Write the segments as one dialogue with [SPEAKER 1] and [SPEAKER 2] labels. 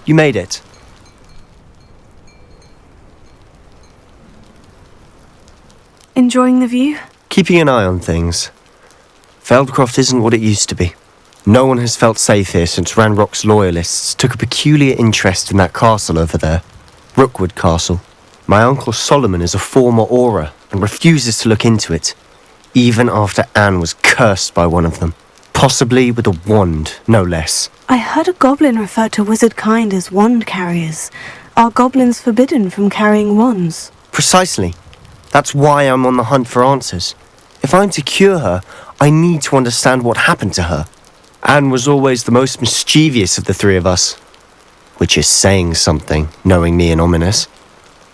[SPEAKER 1] You made it.
[SPEAKER 2] Enjoying the view?
[SPEAKER 1] Keeping an eye on things. Feldcroft isn't what it used to be. No one has felt safe here since Ranrock's loyalists took a peculiar interest in that castle over there. Rookwood Castle. My uncle Solomon is a former Auror and refuses to look into it, even after Anne was cursed by one of them. Possibly with a wand, no less.
[SPEAKER 2] I heard a goblin refer to wizard kind as wand carriers. Are goblins forbidden from carrying wands?
[SPEAKER 1] Precisely. That's why I'm on the hunt for answers. If I'm to cure her, I need to understand what happened to her. Anne was always the most mischievous of the three of us. Which is saying something, knowing me and Ominous.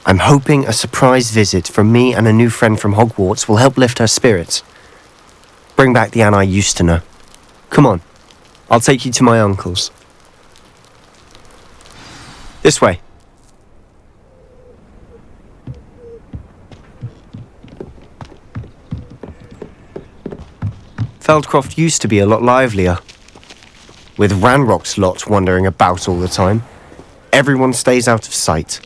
[SPEAKER 1] I'm hoping a surprise visit from me and a new friend from Hogwarts will help lift her spirits. Bring back the Anne I used to know. Come on, I'll take you to my uncle's. This way. Feldcroft used to be a lot livelier. With Ranrock's lot wandering about all the time, everyone stays out of sight.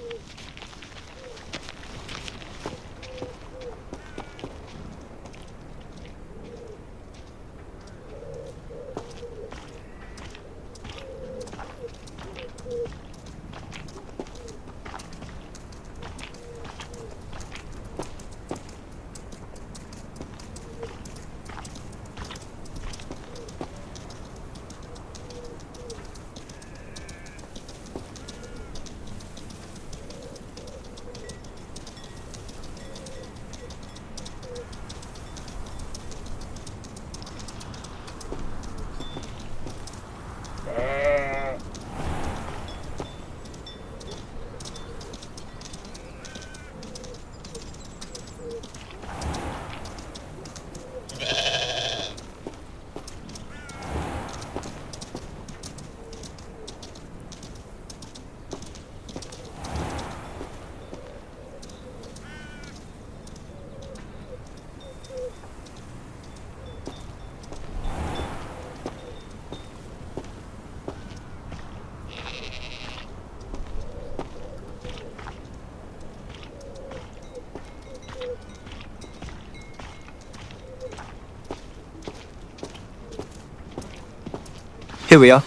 [SPEAKER 1] Here we are.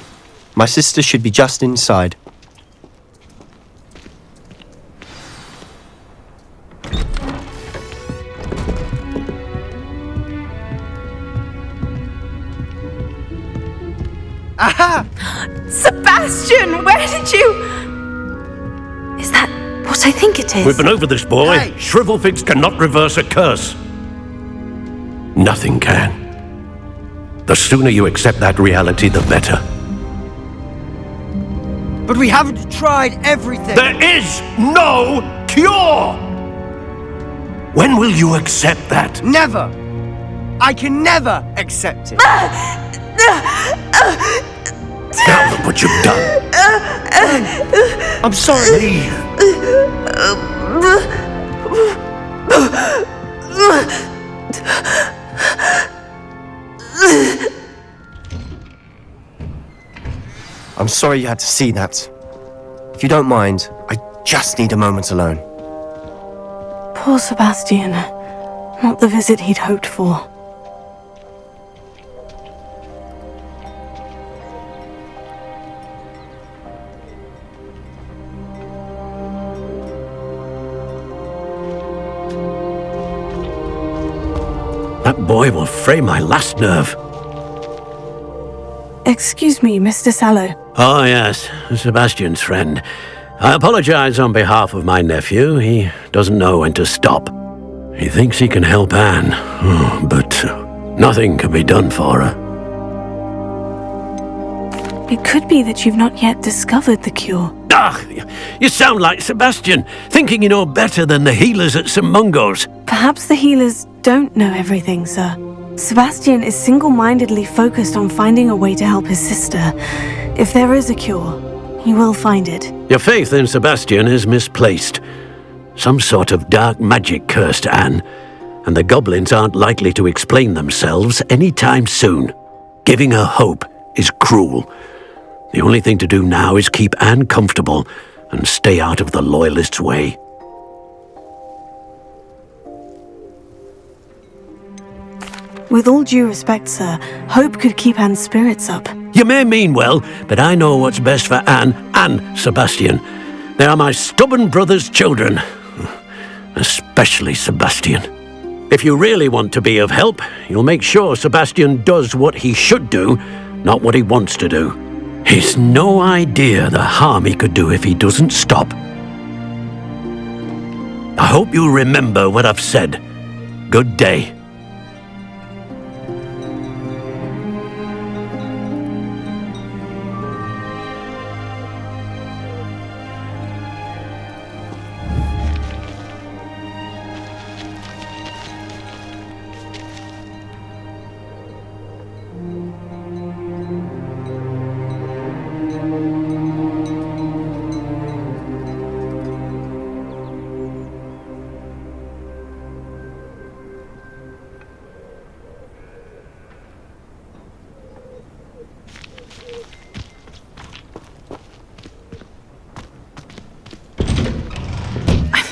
[SPEAKER 1] My sister should be just inside.
[SPEAKER 2] Aha! Sebastian, where did you... Is that what I think it is?
[SPEAKER 3] We've been over this, boy.
[SPEAKER 2] Hey.
[SPEAKER 3] Shrivelfigs cannot reverse a curse. Nothing can. The sooner you accept that reality, the better.
[SPEAKER 4] But we haven't tried everything.
[SPEAKER 3] There is no cure! When will you accept that?
[SPEAKER 4] Never! I can never accept it.
[SPEAKER 3] Now look what you've done.
[SPEAKER 4] I'm sorry.
[SPEAKER 3] Leave.
[SPEAKER 1] I'm sorry you had to see that. If you don't mind, I just need a moment alone.
[SPEAKER 2] Poor Sabastian. Not the visit he'd hoped for.
[SPEAKER 3] That boy will fray my last nerve.
[SPEAKER 2] Excuse me, Mr. Sallow.
[SPEAKER 3] Oh, yes, Sebastian's friend. I apologize on behalf of my nephew. He doesn't know when to stop. He thinks he can help Anne, but nothing can be done for her.
[SPEAKER 2] It could be that you've not yet discovered the cure.
[SPEAKER 3] Ah, you sound like Sebastian, thinking you know better than the healers at St. Mungo's.
[SPEAKER 2] Perhaps the healers don't know everything, sir. Sebastian is single-mindedly focused on finding a way to help his sister. If there is a cure, he will find it.
[SPEAKER 3] Your faith in Sabastian is misplaced. Some sort of dark magic cursed Anne, and the goblins aren't likely to explain themselves anytime soon. Giving her hope is cruel. The only thing to do now is keep Anne comfortable and stay out of the Loyalists' way.
[SPEAKER 2] With all due respect, sir, hope could keep Anne's spirits up.
[SPEAKER 3] You may mean well, but I know what's best for Anne and Sabastian. They are my stubborn brother's children. Especially Sabastian. If you really want to be of help, you'll make sure Sabastian does what he should do, not what he wants to do. He's no idea the harm he could do if he doesn't stop. I hope you'll remember what I've said. Good day.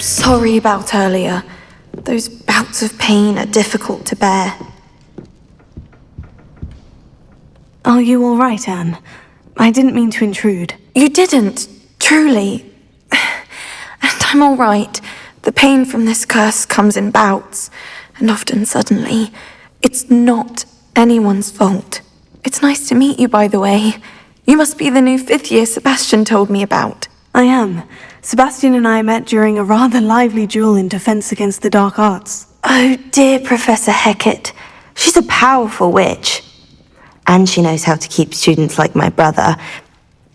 [SPEAKER 5] Sorry about earlier. Those bouts of pain are difficult to bear.
[SPEAKER 2] Are you all right, Anne? I didn't mean to intrude.
[SPEAKER 5] You didn't, truly. And I'm all right. The pain from this curse comes in bouts, and often suddenly. It's not anyone's fault. It's nice to meet you, by the way. You must be the new 5th year Sebastian told me about.
[SPEAKER 2] I am. Sebastian and I met during a rather lively duel in defense against the dark arts.
[SPEAKER 5] Oh, dear Professor Hecat. She's a powerful witch. And she knows how to keep students like my brother,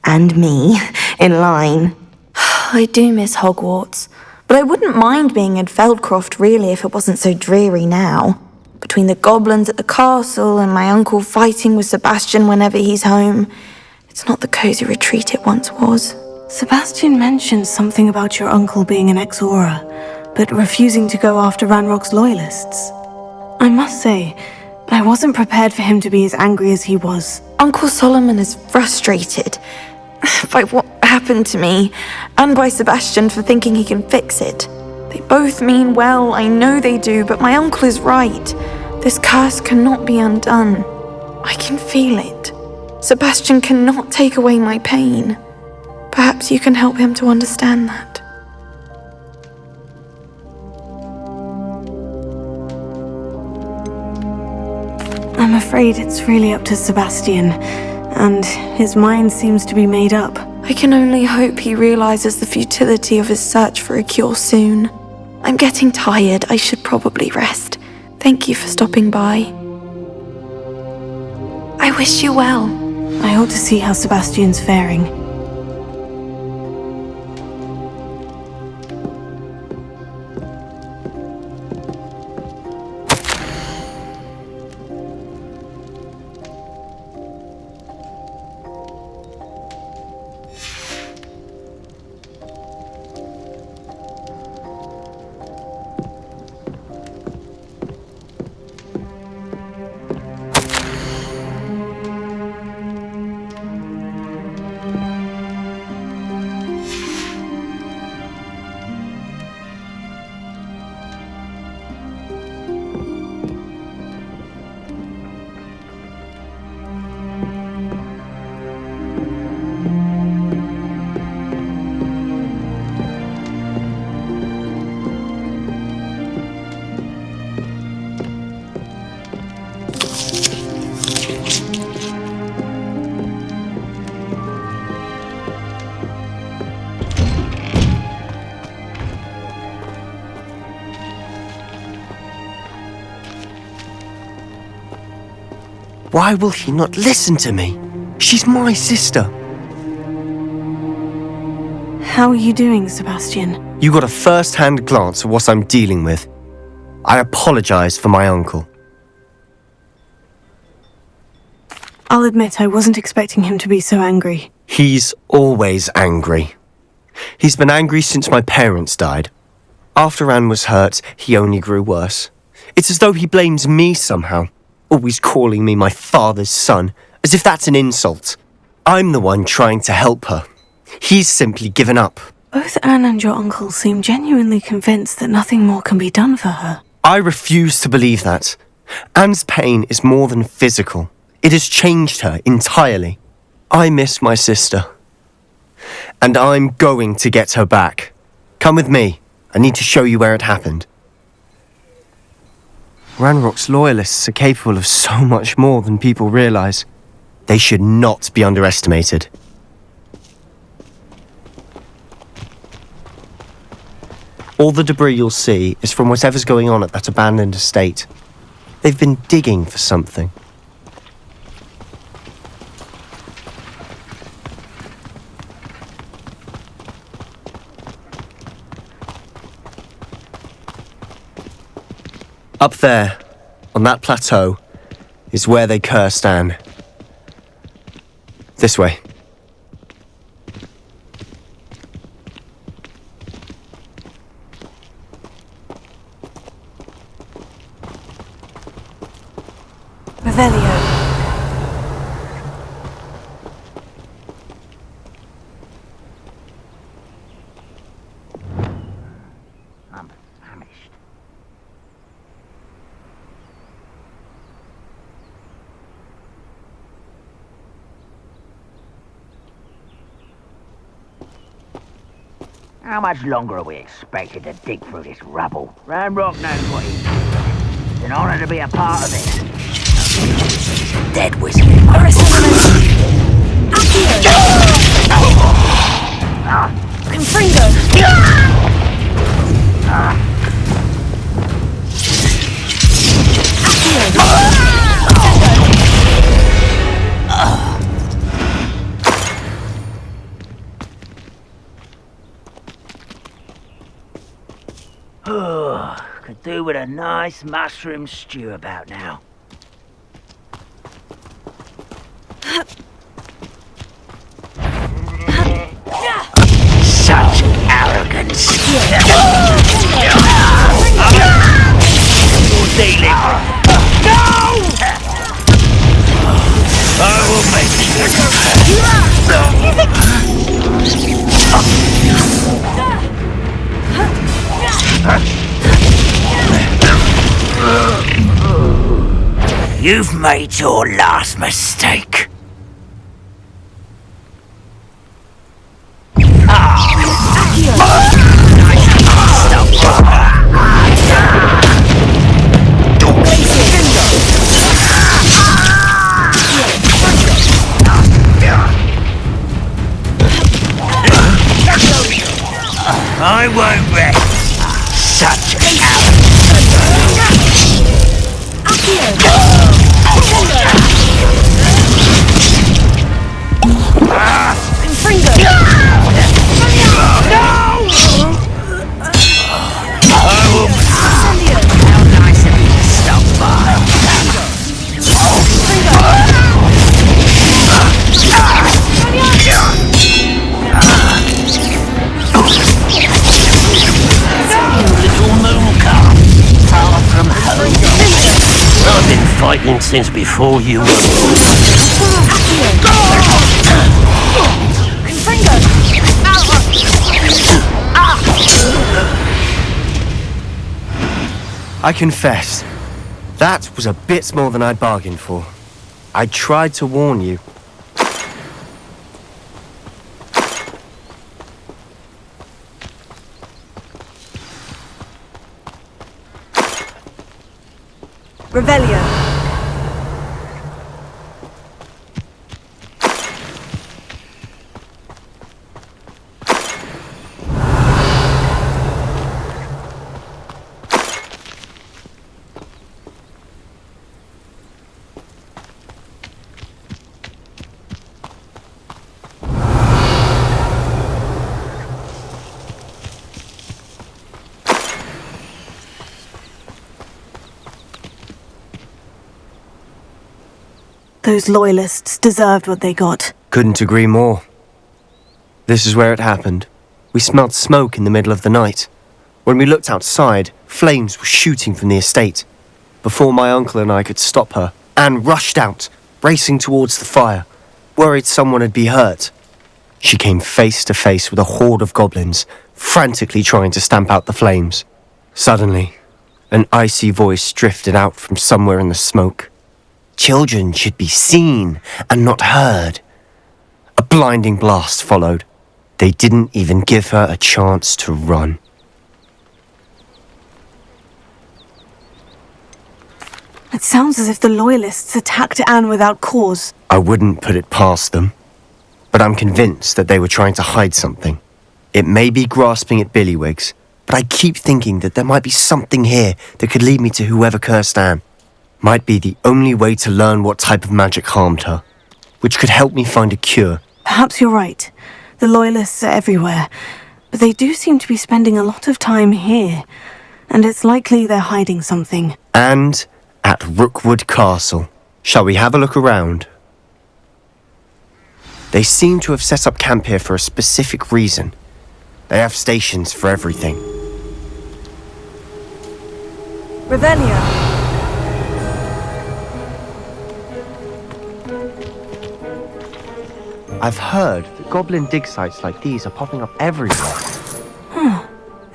[SPEAKER 5] and me, in line. I do miss Hogwarts, but I wouldn't mind being in Feldcroft really if it wasn't so dreary now. Between the goblins at the castle and my uncle fighting with Sabastian whenever he's home, it's not the cozy retreat it once was.
[SPEAKER 2] Sebastian mentioned something about your uncle being an ex-Aura, but refusing to go after Ranrock's loyalists. I must say, I wasn't prepared for him to be as angry as he was.
[SPEAKER 5] Uncle Solomon is frustrated by what happened to me, and by Sabastian for thinking he can fix it. They both mean well, I know they do, but my uncle is right. This curse cannot be undone. I can feel it. Sabastian cannot take away my pain. Perhaps you can help him to understand that.
[SPEAKER 2] I'm afraid it's really up to Sabastian, and his mind seems to be made up.
[SPEAKER 5] I can only hope he realizes the futility of his search for a cure soon. I'm getting tired. I should probably rest. Thank you for stopping by. I wish you well.
[SPEAKER 2] I ought to see how Sebastian's faring.
[SPEAKER 1] Why will he not listen to me? She's my sister.
[SPEAKER 2] How are you doing, Sabastian?
[SPEAKER 1] You got a first-hand glance at what I'm dealing with. I apologize for my uncle.
[SPEAKER 2] I'll admit I wasn't expecting him to be so angry.
[SPEAKER 1] He's always angry. He's been angry since my parents died. After Anne was hurt, he only grew worse. It's as though he blames me somehow, always calling me my father's son, as if that's an insult. I'm the one trying to help her. He's simply given up.
[SPEAKER 2] Both Anne and your uncle seem genuinely convinced that nothing more can be done for her.
[SPEAKER 1] I refuse to believe that. Anne's pain is more than physical. It has changed her entirely. I miss my sister. And I'm going to get her back. Come with me. I need to show you where it happened. Ranrock's loyalists are capable of so much more than people realize. They should not be underestimated. All the debris you'll see is from whatever's going on at that abandoned estate. They've been digging for something. Up there, on that plateau, is where they cursed Anne. This way.
[SPEAKER 2] Revelio.
[SPEAKER 6] I'm famished. How much longer are we expected to dig through this rubble? Ranrock knows what he's doing. It's an honor to be a part of this. Dead wizard. Could do with a nice mushroom stew about now. Such arrogance. You're dealing. No! I will make You've made your last mistake. I won't rest. Such a fighting since before you were born.
[SPEAKER 1] I confess, that was a bit more than I'd bargained for. I tried to warn you.
[SPEAKER 2] Revelio. Those loyalists deserved what they got.
[SPEAKER 1] Couldn't agree more. This is where it happened. We smelled smoke in the middle of the night. When we looked outside, flames were shooting from the estate. Before my uncle and I could stop her, Anne rushed out, racing towards the fire. worried someone would be hurt. She came face to face with a horde of goblins, frantically trying to stamp out the flames. Suddenly, an icy voice drifted out from somewhere in the smoke. Children should be seen and not heard. A blinding blast followed. They didn't even give her a chance to run.
[SPEAKER 2] It sounds as if the Loyalists attacked Anne without cause.
[SPEAKER 1] I wouldn't put it past them, but I'm convinced that they were trying to hide something. It may be grasping at Billywigs, but I keep thinking that there might be something here that could lead me to whoever cursed Anne. Might be the only way to learn what type of magic harmed her, which could help me find a cure.
[SPEAKER 2] Perhaps you're right. The Loyalists are everywhere, but they do seem to be spending a lot of time here, and it's likely they're hiding something.
[SPEAKER 1] And at Rookwood Castle. Shall we have a look around? They seem to have set up camp here for a specific reason. They have stations for everything.
[SPEAKER 2] Revelio!
[SPEAKER 1] I've heard that goblin dig sites like these are popping up everywhere.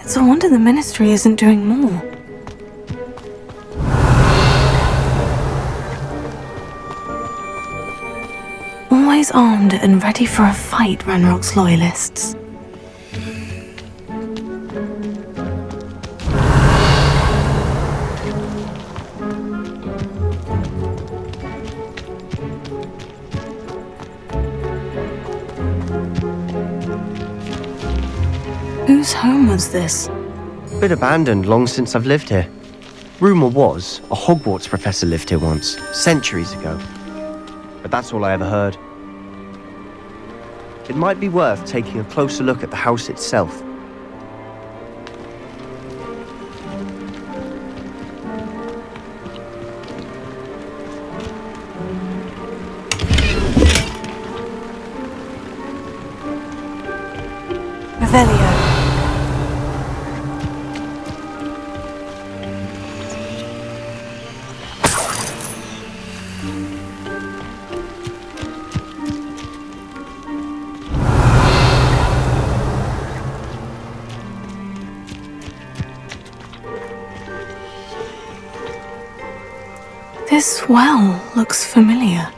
[SPEAKER 2] It's a wonder the Ministry isn't doing more. Always armed and ready for a fight, Ranrock's Loyalists. Whose home was this?
[SPEAKER 1] Been abandoned long since I've lived here. Rumour was a Hogwarts professor lived here once, centuries ago. But that's all I ever heard. It might be worth taking a closer look at the house itself.
[SPEAKER 2] Revelio. This well looks familiar.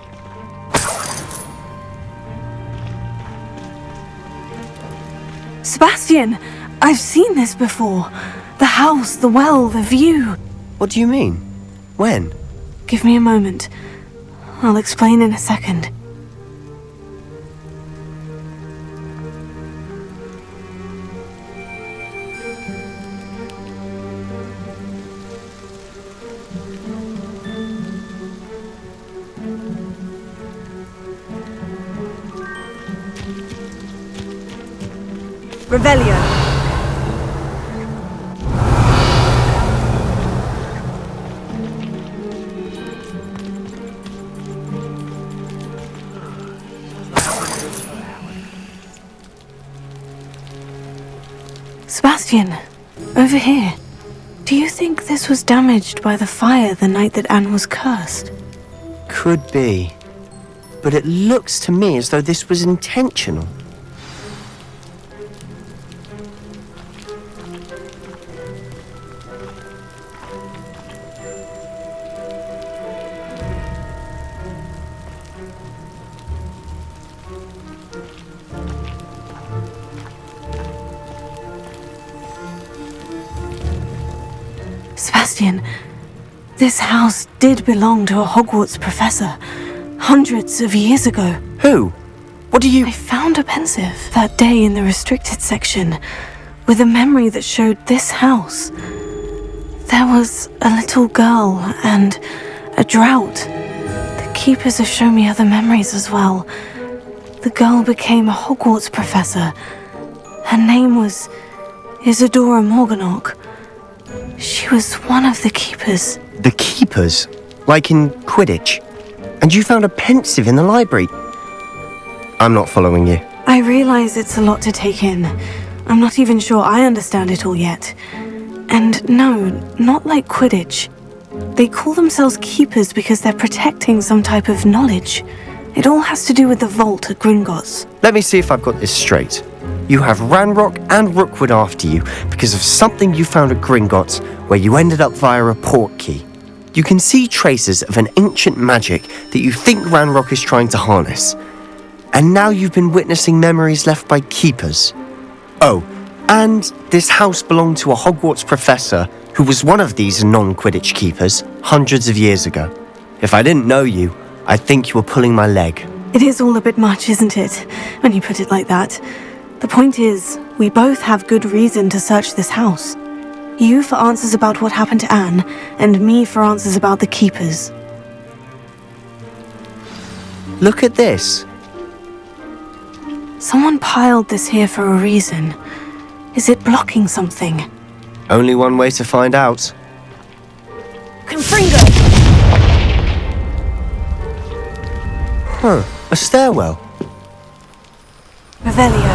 [SPEAKER 2] Sebastian! I've seen this before. The house, the well, the view.
[SPEAKER 1] What do you mean? When?
[SPEAKER 2] Give me a moment. I'll explain in a second. Revelio. Sebastian, over here. Do you think this was damaged by the fire the night that Anne was cursed?
[SPEAKER 1] Could be. But it looks to me as though this was intentional.
[SPEAKER 2] Sebastian, this house did belong to a Hogwarts professor, hundreds of years ago.
[SPEAKER 1] Who? What do you...
[SPEAKER 2] I found a pensive that day in the restricted section, with a memory that showed this house. There was a little girl and a drought. The keepers have shown me other memories as well. The girl became a Hogwarts professor. Her name was Isadora Morganach. She was one of the keepers.
[SPEAKER 1] The keepers? Like in Quidditch? And you found a pensive in the library? I'm not following you.
[SPEAKER 2] I realize it's a lot to take in. I'm not even sure I understand it all yet. And no, not like Quidditch. They call themselves keepers because they're protecting some type of knowledge. It all has to do with the vault at Gringotts.
[SPEAKER 1] Let me see if I've got this straight. You have Ranrock and Rookwood after you because of something you found at Gringotts where you ended up via a port key. You can see traces of an ancient magic that you think Ranrock is trying to harness. And now you've been witnessing memories left by keepers. Oh, and this house belonged to a Hogwarts professor who was one of these non-Quidditch keepers hundreds of years ago. If I didn't know you, I'd think you were pulling my leg.
[SPEAKER 2] It is all a bit much, isn't it, when you put it like that? The point is, we both have good reason to search this house. You for answers about what happened to Anne, and me for answers about the keepers.
[SPEAKER 1] Look at this.
[SPEAKER 2] Someone piled this here for a reason. Is it blocking something?
[SPEAKER 1] Only one way to find out.
[SPEAKER 2] Confringo!
[SPEAKER 1] Huh, a stairwell.
[SPEAKER 2] Revelio.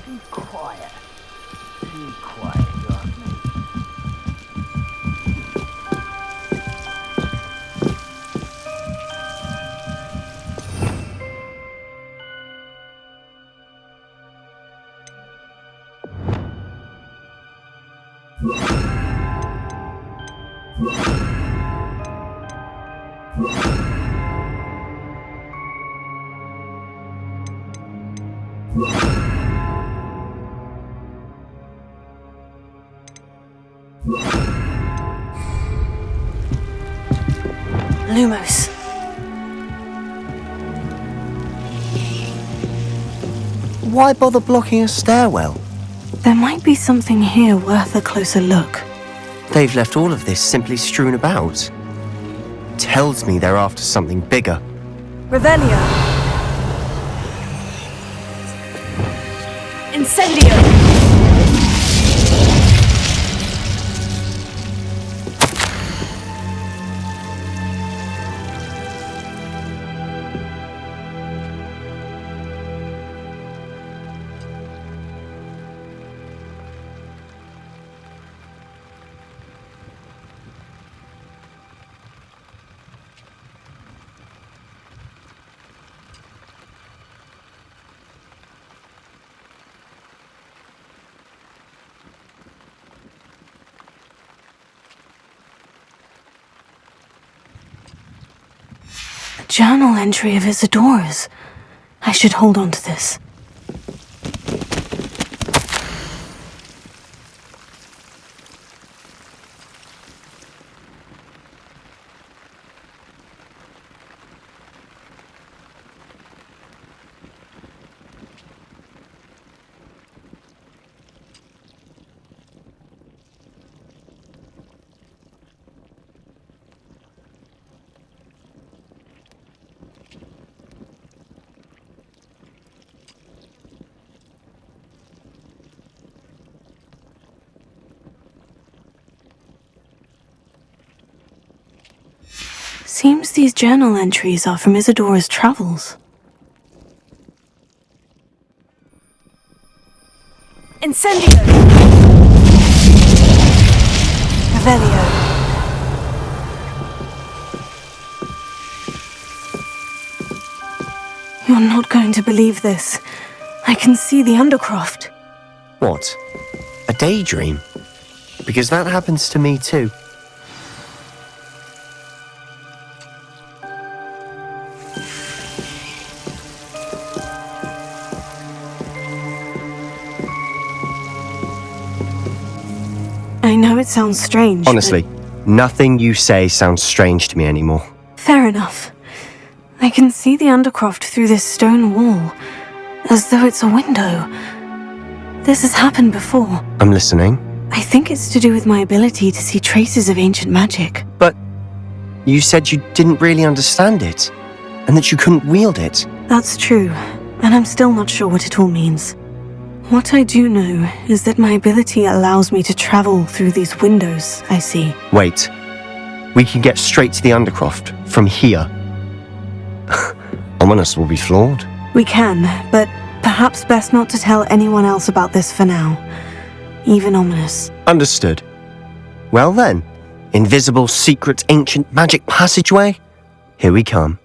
[SPEAKER 6] Be quiet. Be quiet, you ask me.
[SPEAKER 2] Lumos.
[SPEAKER 1] Why bother blocking a stairwell?
[SPEAKER 2] There might be something here worth a closer look.
[SPEAKER 1] They've left all of this simply strewn about. Tells me they're after something bigger.
[SPEAKER 2] Revelio. Incendio. Journal entry of Isadora's. I should hold on to this. Seems these journal entries are from Isadora's travels. Incendio! Revelio. You're not going to believe this. I can see the Undercroft.
[SPEAKER 1] What? A daydream? Because that happens to me too.
[SPEAKER 2] I know it sounds strange.
[SPEAKER 1] Honestly, nothing you say sounds strange to me anymore.
[SPEAKER 2] Fair enough. I can see the Undercroft through this stone wall, as though it's a window. This has happened before.
[SPEAKER 1] I'm listening.
[SPEAKER 2] I think it's to do with my ability to see traces of ancient magic.
[SPEAKER 1] But you said you didn't really understand it, and that you couldn't wield it.
[SPEAKER 2] That's true, and I'm still not sure what it all means. What I do know is that my ability allows me to travel through these windows I see.
[SPEAKER 1] Wait. We can get straight to the Undercroft from here. Ominous will be flawed.
[SPEAKER 2] We can, but perhaps best not to tell anyone else about this for now. Even Ominous.
[SPEAKER 1] Understood. Well then, Invisible, secret, ancient magic passageway? Here we come.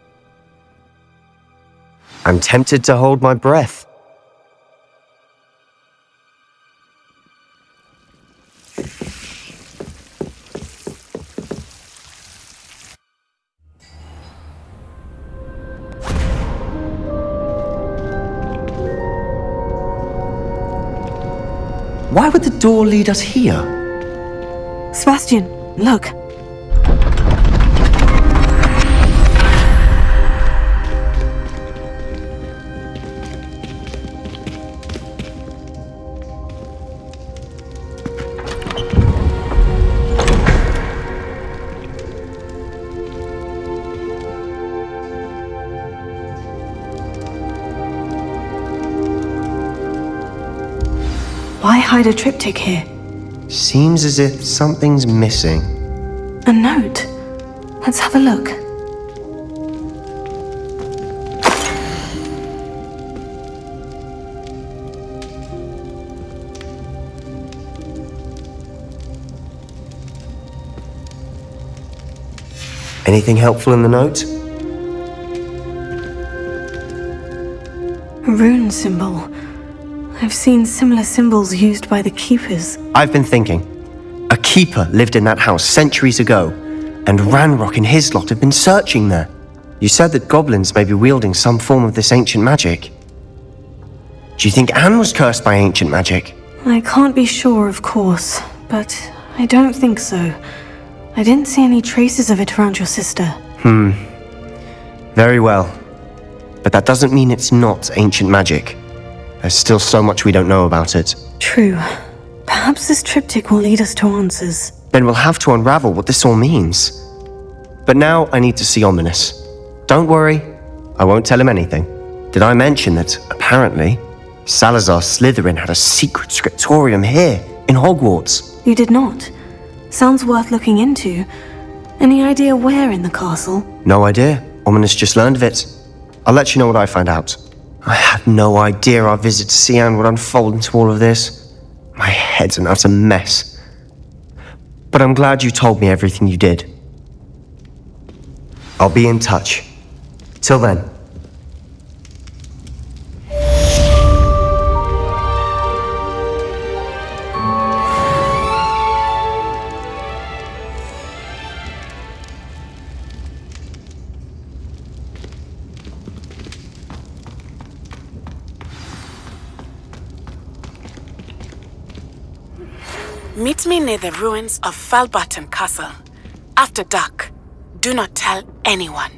[SPEAKER 1] I'm tempted to hold my breath. Why would the door lead us here?
[SPEAKER 2] Sebastian, look. Why hide a triptych here?
[SPEAKER 1] Seems as if something's missing.
[SPEAKER 2] A note. Let's have a look.
[SPEAKER 1] Anything helpful in the note?
[SPEAKER 2] A rune symbol. I've seen similar symbols used by the keepers.
[SPEAKER 1] I've been thinking. A keeper lived in that house centuries ago, and Ranrock and his lot have been searching there. You said that goblins may be wielding some form of this ancient magic. Do you think Anne was cursed by ancient magic?
[SPEAKER 2] I can't be sure, of course, but I don't think so. I didn't see any traces of it around your sister.
[SPEAKER 1] Very well. But that doesn't mean it's not ancient magic. There's still so much we don't know about it.
[SPEAKER 2] True. Perhaps this triptych will lead us to answers.
[SPEAKER 1] Then we'll have to unravel what this all means. But now I need to see Ominous. Don't worry, I won't tell him anything. Did I mention that, apparently, Salazar Slytherin had a secret scriptorium here, in Hogwarts?
[SPEAKER 2] You did not. Sounds worth looking into. Any idea where in the castle?
[SPEAKER 1] No idea. Ominous just learned of it. I'll let you know what I find out. I had no idea our visit to Cian would unfold into all of this. My head's an utter mess. But I'm glad you told me everything you did. I'll be in touch. Till then.
[SPEAKER 7] Meet me near the ruins of Falbarton Castle. After dark. Do not tell anyone.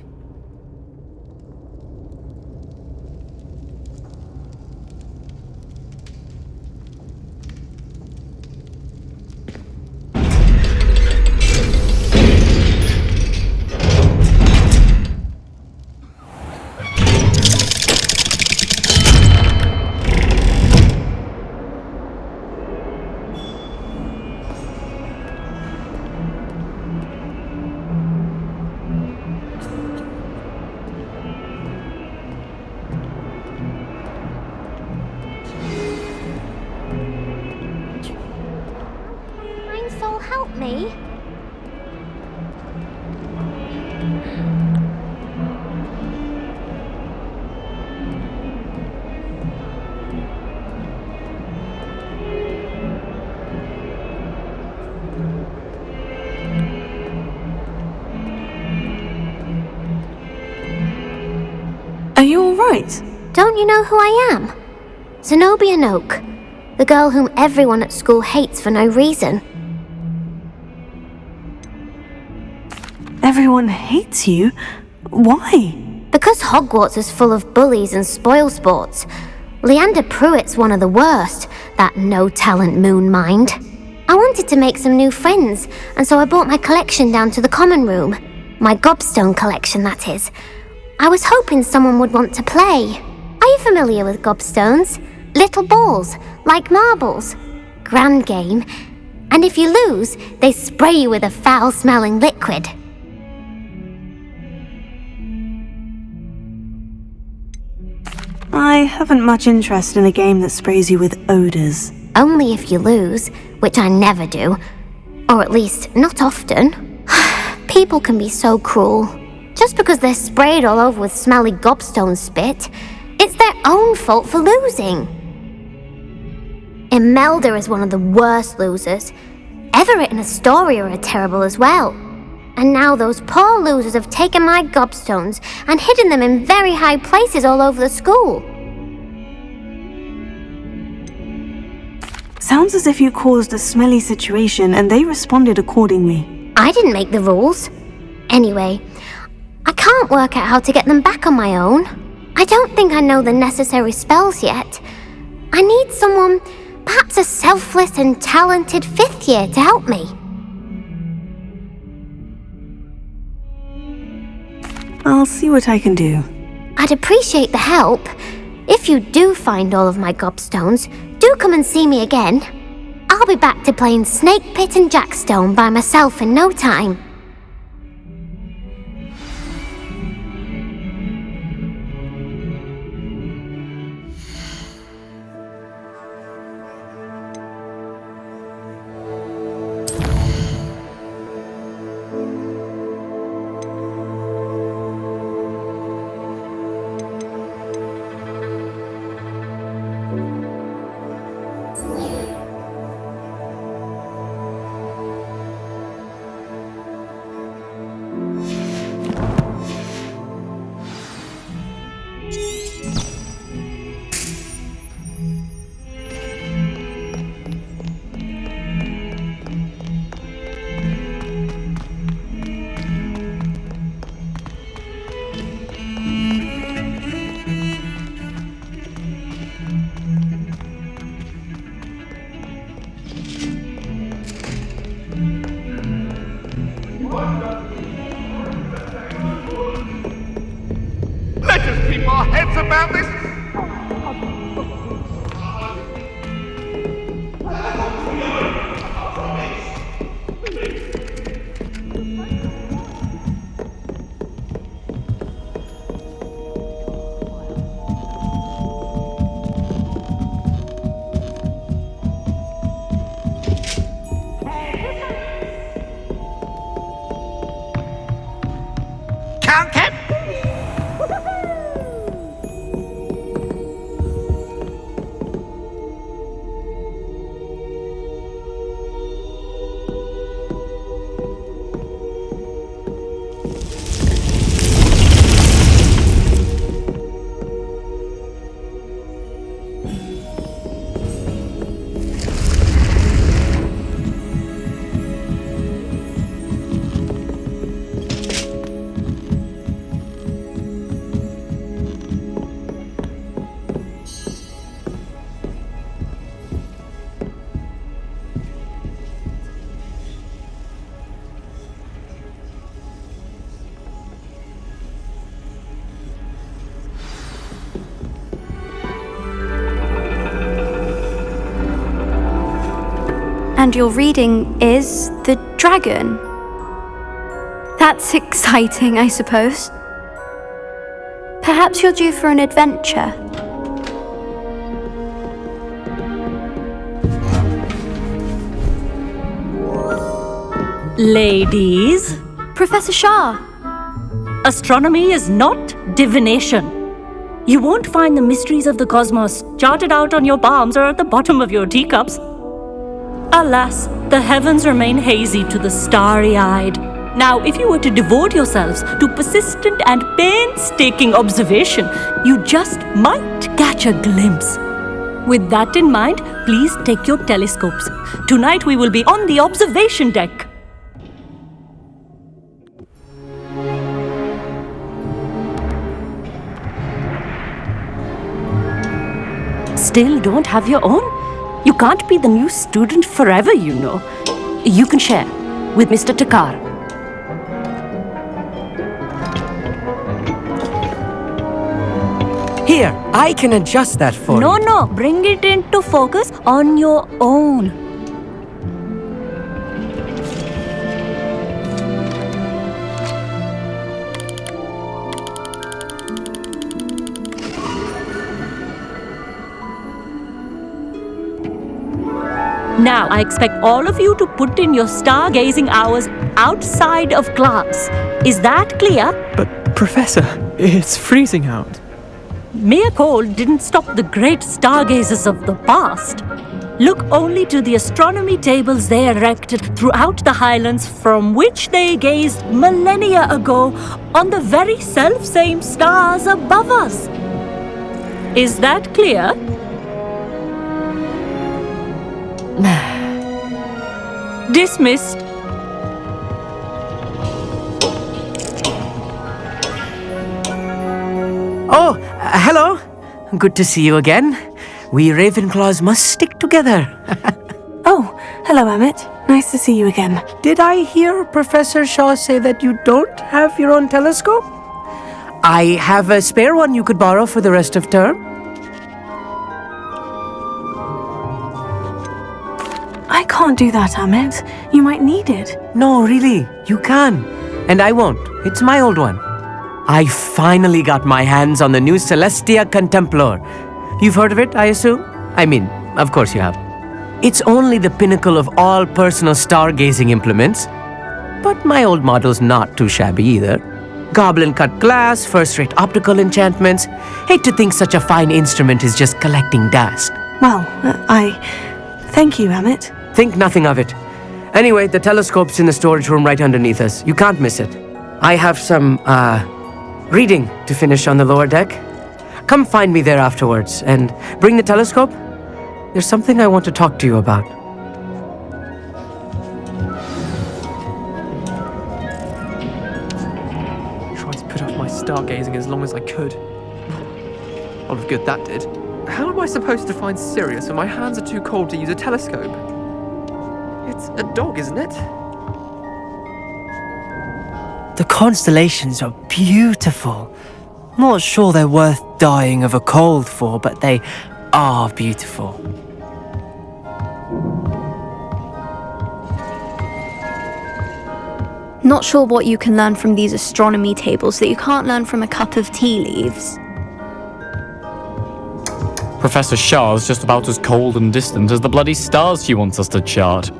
[SPEAKER 8] Help me.
[SPEAKER 2] Are you all right?
[SPEAKER 8] Don't you know who I am? Zenobia Noak, the girl whom everyone at school hates for no reason.
[SPEAKER 2] Everyone hates you? Why?
[SPEAKER 8] Because Hogwarts is full of bullies and spoilsports. Leander Pruitt's one of the worst, that no-talent moon mind. I wanted to make some new friends, and so I brought my collection down to the common room. My gobstone collection, that is. I was hoping someone would want to play. Are you familiar with gobstones? Little balls, like marbles. Grand game. And if you lose, they spray you with a foul-smelling liquid.
[SPEAKER 2] I haven't much interest in a game that sprays you with odors.
[SPEAKER 8] Only if you lose, which I never do. Or at least, not often. People can be so cruel. Just because they're sprayed all over with smelly gobstone spit, it's their own fault for losing. Imelda is one of the worst losers. Everett and Astoria are terrible as well. And now those poor losers have taken my gobstones and hidden them in very high places all over the school.
[SPEAKER 2] Sounds as if you caused a smelly situation and they responded accordingly.
[SPEAKER 8] I didn't make the rules. Anyway, I can't work out how to get them back on my own. I don't think I know the necessary spells yet. I need someone, perhaps a selfless and talented 5th year to help me.
[SPEAKER 2] I'll see what I can do.
[SPEAKER 8] I'd appreciate the help. If you do find all of my gobstones, do come and see me again. I'll be back to playing Snake Pit and Jackstone by myself in no time.
[SPEAKER 9] Heads about this? Count Cap?
[SPEAKER 10] And your reading is The Dragon. That's exciting, I suppose. Perhaps you're due for an adventure.
[SPEAKER 11] Ladies,
[SPEAKER 10] Professor Shah.
[SPEAKER 11] astronomy is not divination. You won't find the mysteries of the cosmos charted out on your palms or at the bottom of your teacups. Alas, the heavens remain hazy to the starry-eyed. Now, if you were to devote yourselves to persistent and painstaking observation, you just might catch a glimpse. With that in mind, please take your telescopes. Tonight we will be on the observation deck. Still don't have your own? You can't be the new student forever, you know. You can share with Mr. Takar.
[SPEAKER 4] Here, I can adjust that for you.
[SPEAKER 11] No, bring it into focus on your own. Now, I expect all of you to put in your stargazing hours outside of class. Is that clear?
[SPEAKER 12] But, Professor, it's freezing out.
[SPEAKER 11] Mere cold didn't stop the great stargazers of the past. Look only to the astronomy tables they erected throughout the Highlands, from which they gazed millennia ago on the very self-same stars above us. Is that clear? Dismissed.
[SPEAKER 13] Oh, hello. Good to see you again. We Ravenclaws must stick together.
[SPEAKER 2] Oh, hello, Emmett. Nice to see you again.
[SPEAKER 13] Did I hear Professor Shaw say that you don't have your own telescope? I have a spare one you could borrow for the rest of term.
[SPEAKER 2] I can't do that, Emmett. You might need it.
[SPEAKER 13] No, really, you can. And I won't. It's my old one. I finally got my hands on the new Celestia Contemplar. You've heard of it, I assume? I mean, of course you have. It's only the pinnacle of all personal stargazing implements. But my old model's not too shabby either. Goblin-cut glass, first-rate optical enchantments. Hate to think such a fine instrument is just collecting dust.
[SPEAKER 2] Well, thank you, Emmett.
[SPEAKER 13] Think nothing of it. Anyway, the telescope's in the storage room right underneath us. You can't miss it. I have some, reading to finish on the lower deck. Come find me there afterwards, and bring the telescope. There's something I want to talk to you about.
[SPEAKER 12] Tried to put off my stargazing as long as I could. All of good that did. How am I supposed to find Sirius when my hands are too cold to use a telescope? It's a dog, isn't it?
[SPEAKER 14] The constellations are beautiful. Not sure they're worth dying of a cold for, but they are beautiful.
[SPEAKER 10] Not sure what you can learn from these astronomy tables that you can't learn from a cup of tea leaves.
[SPEAKER 15] Professor Shah's just about as cold and distant as the bloody stars she wants us to chart.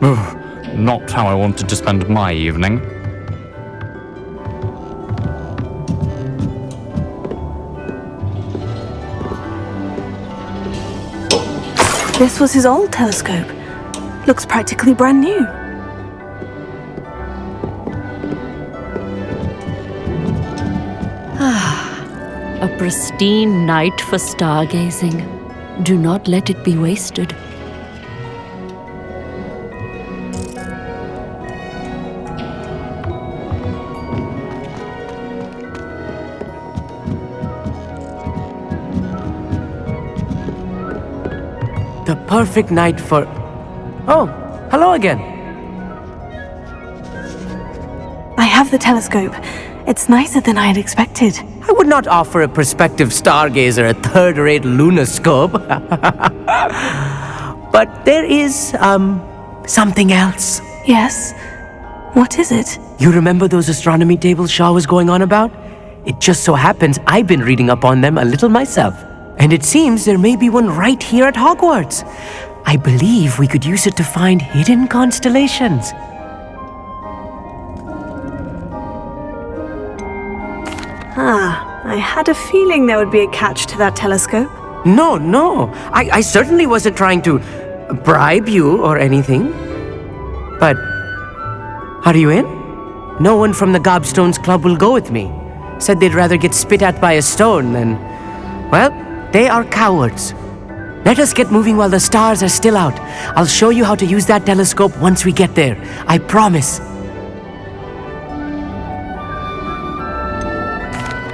[SPEAKER 15] Not how I wanted to spend my evening.
[SPEAKER 2] This was his old telescope. Looks practically brand new.
[SPEAKER 11] A pristine night for stargazing. Do not let it be wasted.
[SPEAKER 13] The perfect night for... Oh, hello again.
[SPEAKER 2] I have the telescope. It's nicer than I had expected.
[SPEAKER 13] I would not offer a prospective stargazer a third-rate lunoscope. But there is, something else.
[SPEAKER 2] Yes? What is it?
[SPEAKER 13] You remember those astronomy tables Shaw was going on about? It just so happens I've been reading up on them a little myself. And it seems there may be one right here at Hogwarts. I believe we could use it to find hidden constellations.
[SPEAKER 2] I had a feeling there would be a catch to that telescope.
[SPEAKER 13] No. I certainly wasn't trying to bribe you or anything. But, are you in? No one from the Gobstones Club will go with me. Said they'd rather get spit at by a stone than... Well, they are cowards. Let us get moving while the stars are still out. I'll show you how to use that telescope once we get there. I promise.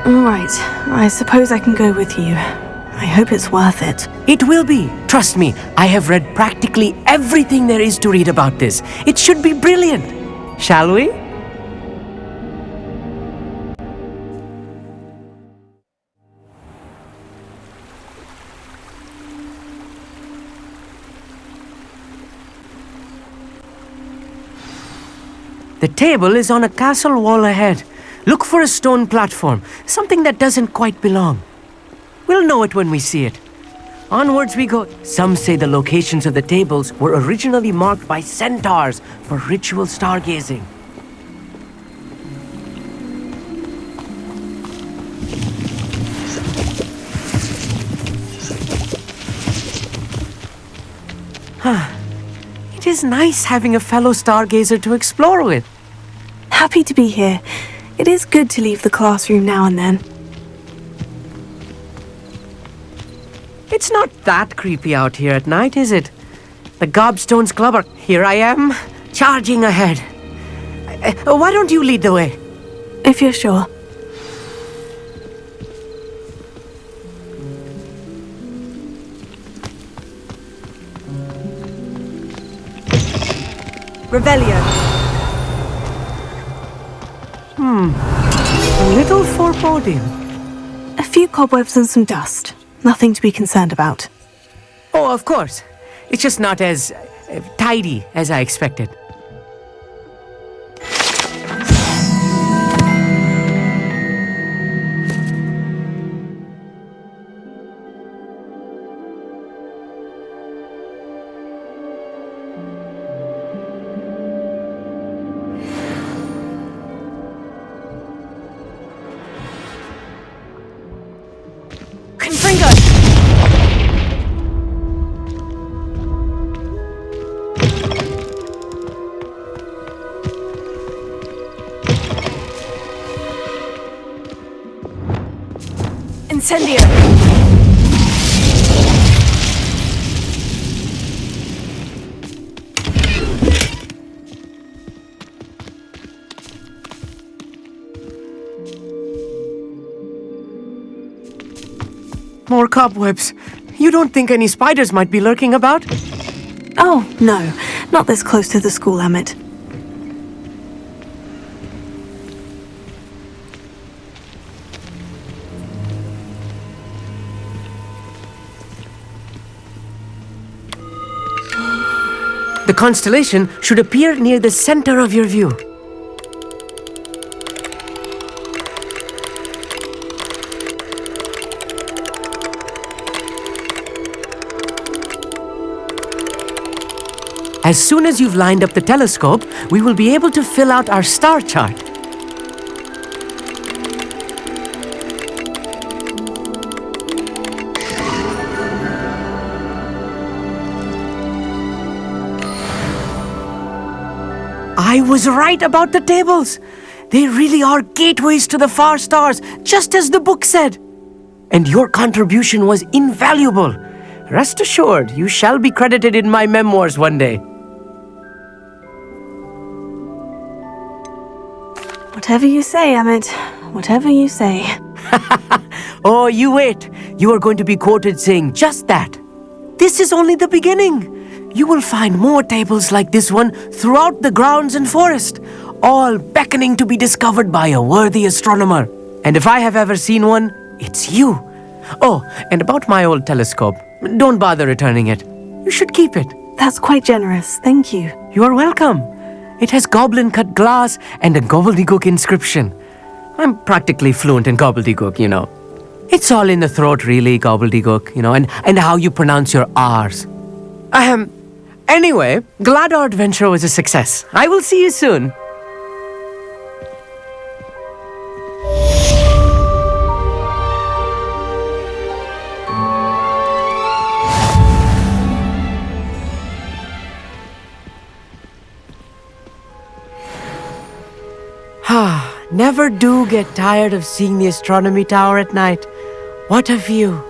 [SPEAKER 2] All right. I suppose I can go with you. I hope it's worth it.
[SPEAKER 13] It will be. Trust me, I have read practically everything there is to read about this. It should be brilliant. Shall we? The table is on a castle wall ahead. Look for a stone platform, something that doesn't quite belong. We'll know it when we see it. Onwards we go. Some say the locations of the tables were originally marked by centaurs for ritual stargazing. It is nice having a fellow stargazer to explore with.
[SPEAKER 2] Happy to be here. It is good to leave the classroom now and then.
[SPEAKER 13] It's not that creepy out here at night, is it? The Gobstones Club are... Here I am, charging ahead. Why don't you lead the way?
[SPEAKER 2] If you're sure. Revelio.
[SPEAKER 13] A little foreboding.
[SPEAKER 2] A few cobwebs and some dust. Nothing to be concerned about.
[SPEAKER 13] Oh, of course. It's just not as tidy as I expected.
[SPEAKER 2] Incendio!
[SPEAKER 13] More cobwebs. You don't think any spiders might be lurking about?
[SPEAKER 2] Oh, no. Not this close to the school, Emmett.
[SPEAKER 13] The constellation should appear near the center of your view. As soon as you've lined up the telescope, we will be able to fill out our star chart. I was right about the tables. They really are gateways to the far stars, just as the book said. And your contribution was invaluable. Rest assured, you shall be credited in my memoirs one day.
[SPEAKER 2] Whatever you say, Emmett. Whatever you say.
[SPEAKER 13] Oh, you wait. You are going to be quoted saying just that. This is only the beginning. You will find more tables like this one throughout the grounds and forest, all beckoning to be discovered by a worthy astronomer. And if I have ever seen one, it's you. Oh, and about my old telescope, don't bother returning it. You should keep it.
[SPEAKER 2] That's quite generous, thank you.
[SPEAKER 13] You are welcome. It has goblin-cut glass and a gobbledygook inscription. I'm practically fluent in gobbledygook, you know. It's all in the throat, really, gobbledygook, you know, and how you pronounce your R's. Anyway, glad our adventure was a success. I will see you soon. Never do get tired of seeing the astronomy tower at night. What a view.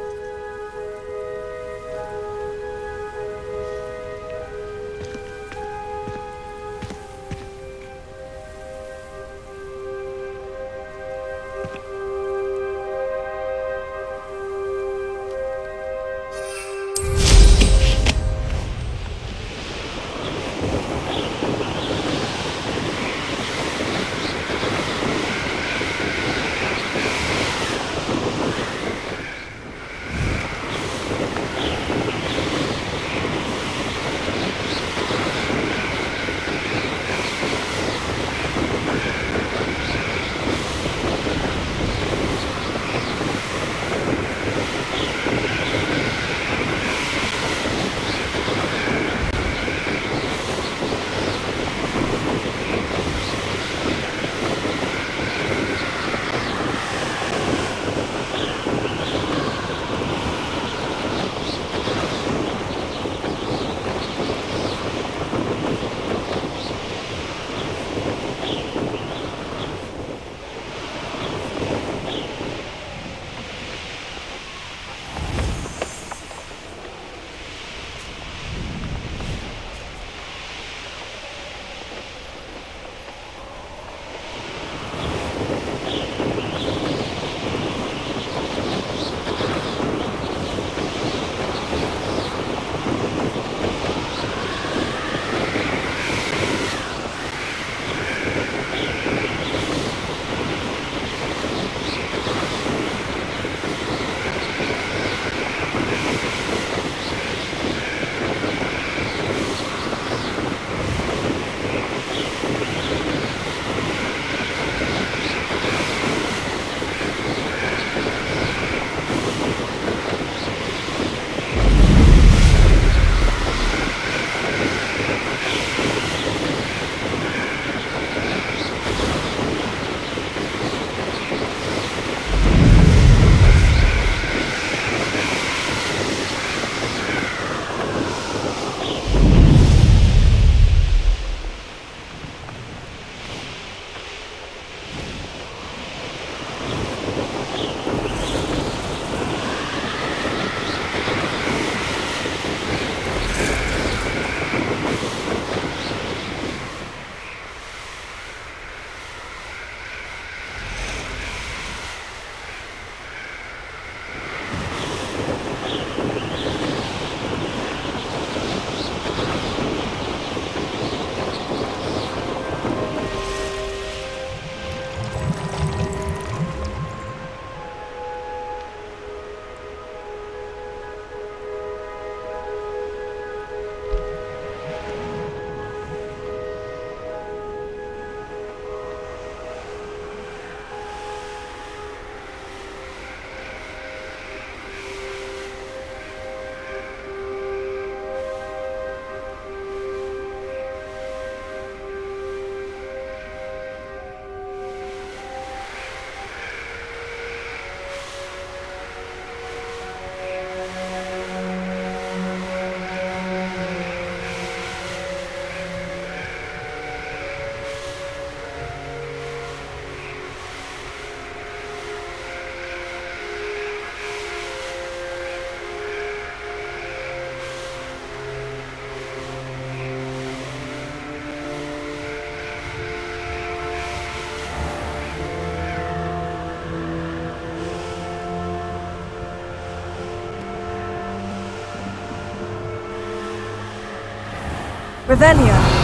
[SPEAKER 2] Revelio.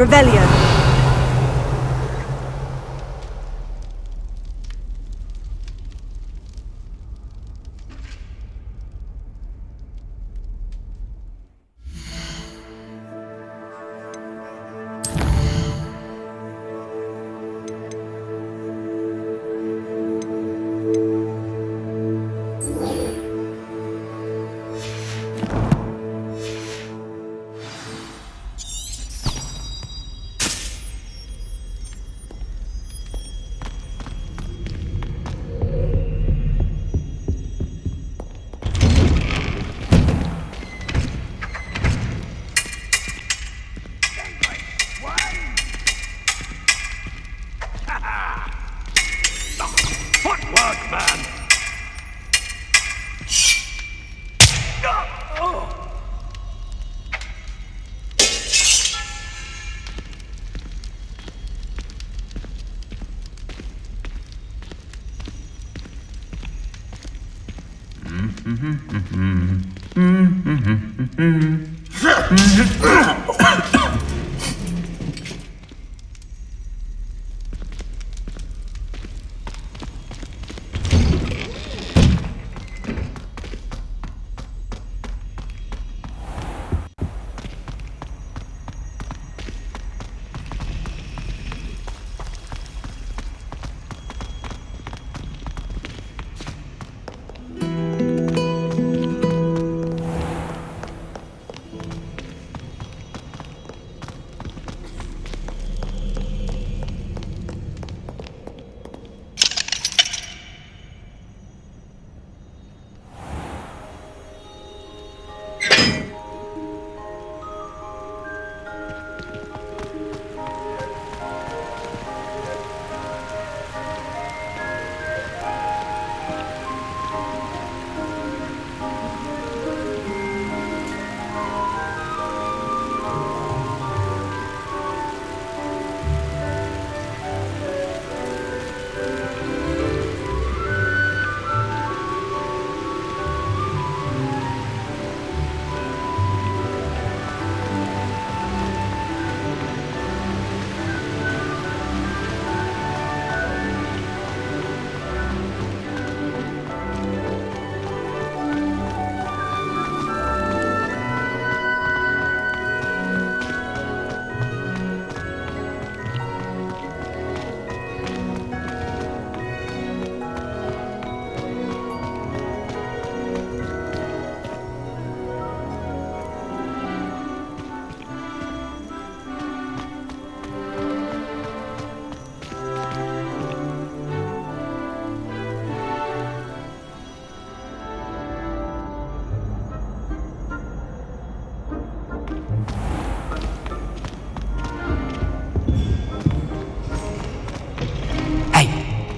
[SPEAKER 2] Revelio.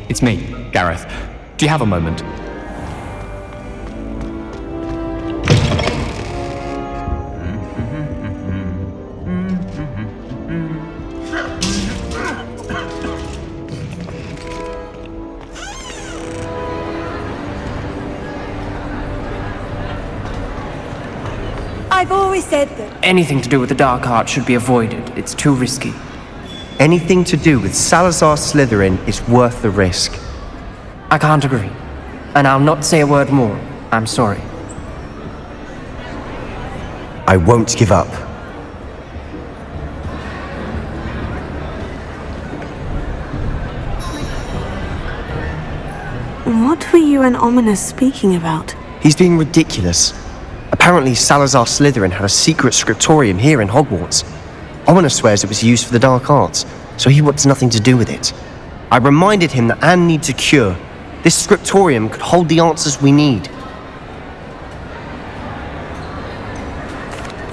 [SPEAKER 16] It's me, Gareth. Do you have a moment?
[SPEAKER 2] I've always said that.
[SPEAKER 14] Anything to do with the dark art should be avoided. It's too risky.
[SPEAKER 1] Anything to do with Salazar Slytherin is worth the risk.
[SPEAKER 14] I can't agree. And I'll not say a word more. I'm sorry.
[SPEAKER 1] I won't give up.
[SPEAKER 2] What were you and Ominous speaking about?
[SPEAKER 1] He's being ridiculous. Apparently Salazar Slytherin had a secret scriptorium here in Hogwarts. Ominous swears it was used for the dark arts, so he wants nothing to do with it. I reminded him that Anne needs a cure. This scriptorium could hold the answers we need.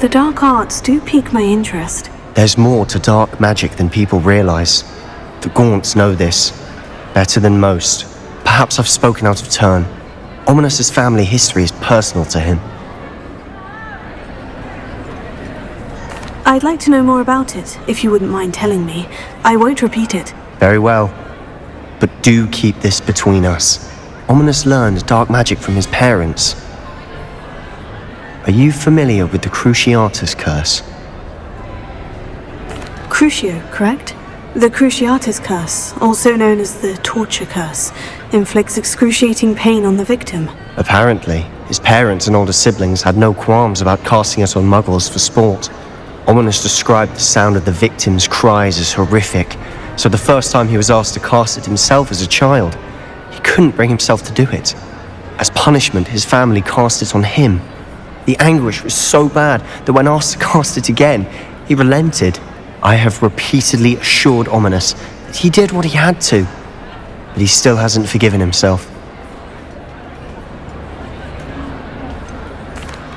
[SPEAKER 2] The dark arts do pique my interest.
[SPEAKER 1] There's more to dark magic than people realize. The Gaunts know this, better than most. Perhaps I've spoken out of turn. Ominous's family history is personal to him.
[SPEAKER 2] I'd like to know more about it, if you wouldn't mind telling me. I won't repeat it.
[SPEAKER 1] Very well. But do keep this between us. Ominous learned dark magic from his parents. Are you familiar with the Cruciatus Curse?
[SPEAKER 2] Crucio, correct? The Cruciatus Curse, also known as the Torture Curse, inflicts excruciating pain on the victim.
[SPEAKER 1] Apparently, his parents and older siblings had no qualms about casting it on muggles for sport. Ominous described the sound of the victim's cries as horrific, so the first time he was asked to cast it himself as a child, he couldn't bring himself to do it. As punishment, his family cast it on him. The anguish was so bad that when asked to cast it again, he relented. I have repeatedly assured Ominous that he did what he had to, but he still hasn't forgiven himself.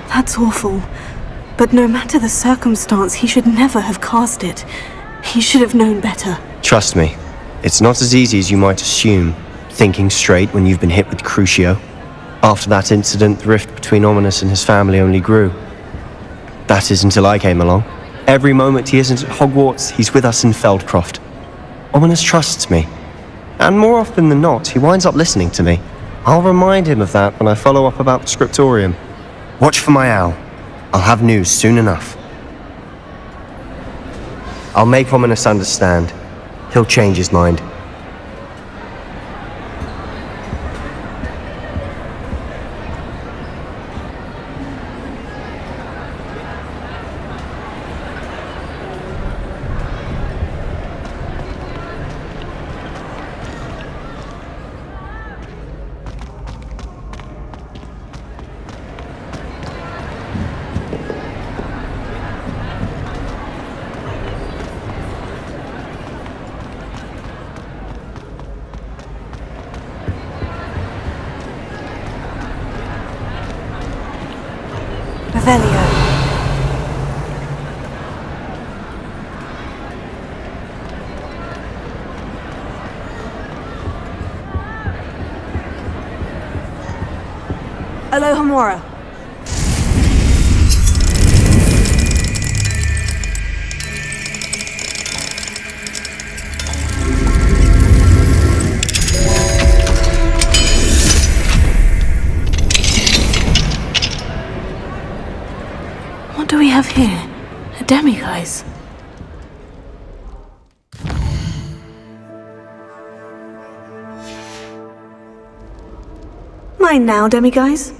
[SPEAKER 2] That's awful. But no matter the circumstance, he should never have cast it. He should have known better.
[SPEAKER 1] Trust me, it's not as easy as you might assume, thinking straight when you've been hit with Crucio. After that incident, the rift between Ominous and his family only grew. That is until I came along. Every moment he isn't at Hogwarts, he's with us in Feldcroft. Ominous trusts me. And more often than not, he winds up listening to me. I'll remind him of that when I follow up about the scriptorium. Watch for my owl. I'll have news soon enough. I'll make Ominous understand. He'll change his mind.
[SPEAKER 2] Revelio. Alohomora. What do we have here? A demiguise? Mine now, demiguise.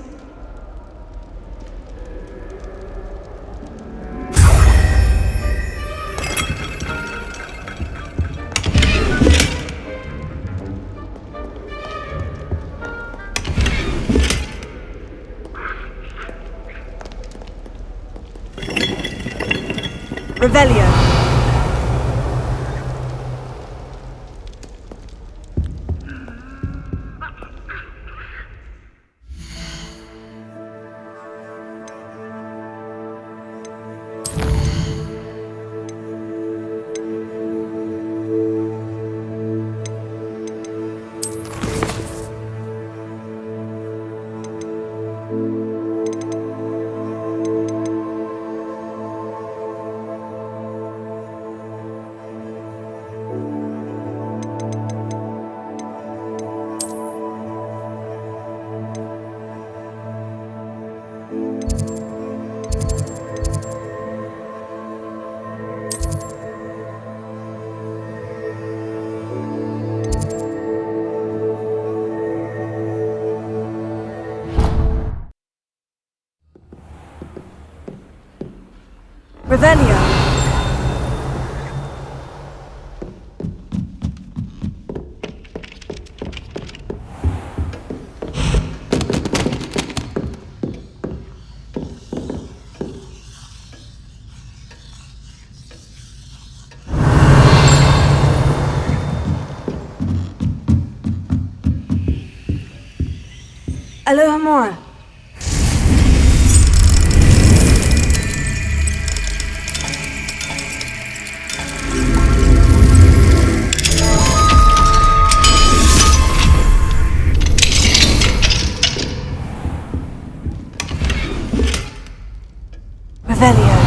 [SPEAKER 2] Revelio. Revelio. Alohomora. Revelio.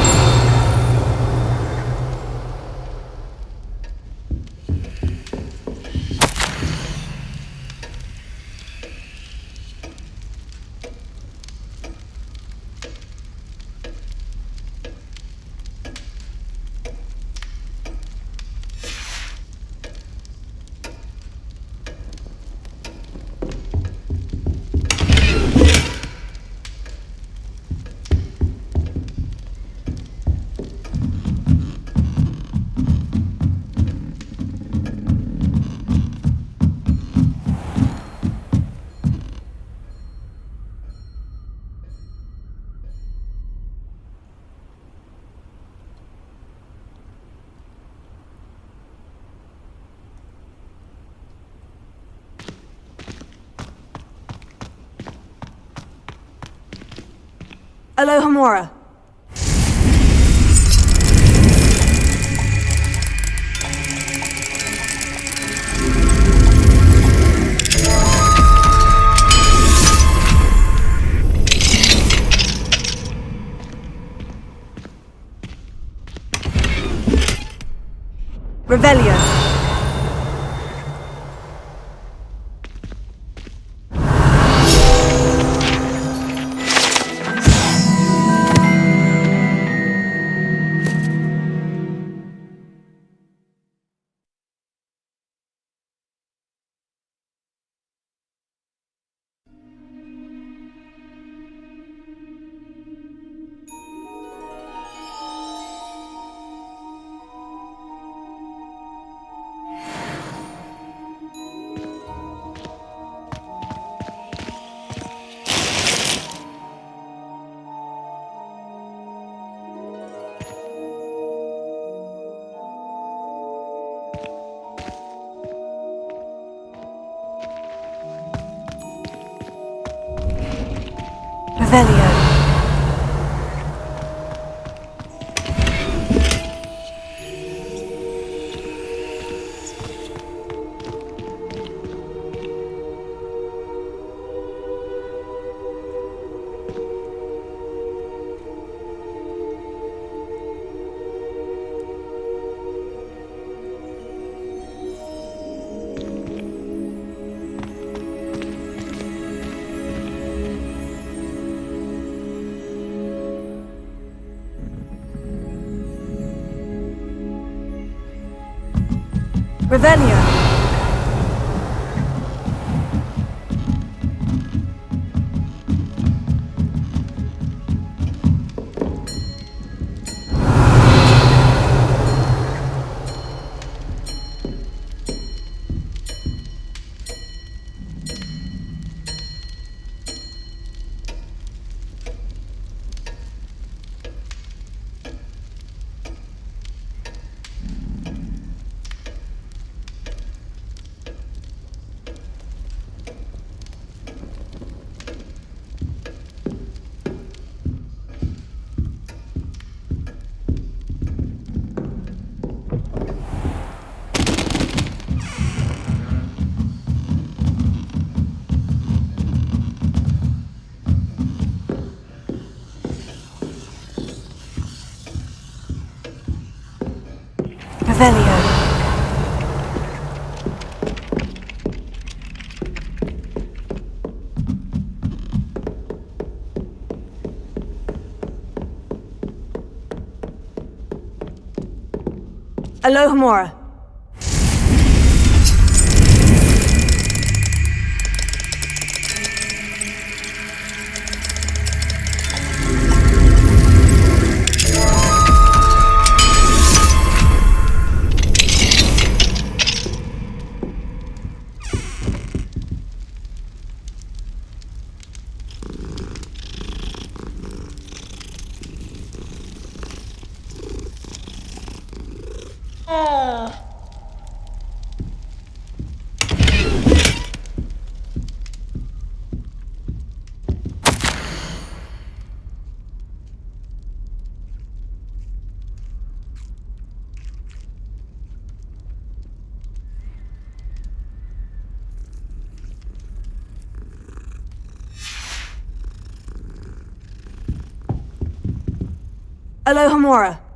[SPEAKER 2] Alohomora. Revelio. Revelio. Revelio. Revelio. Alohomora. Alohomora.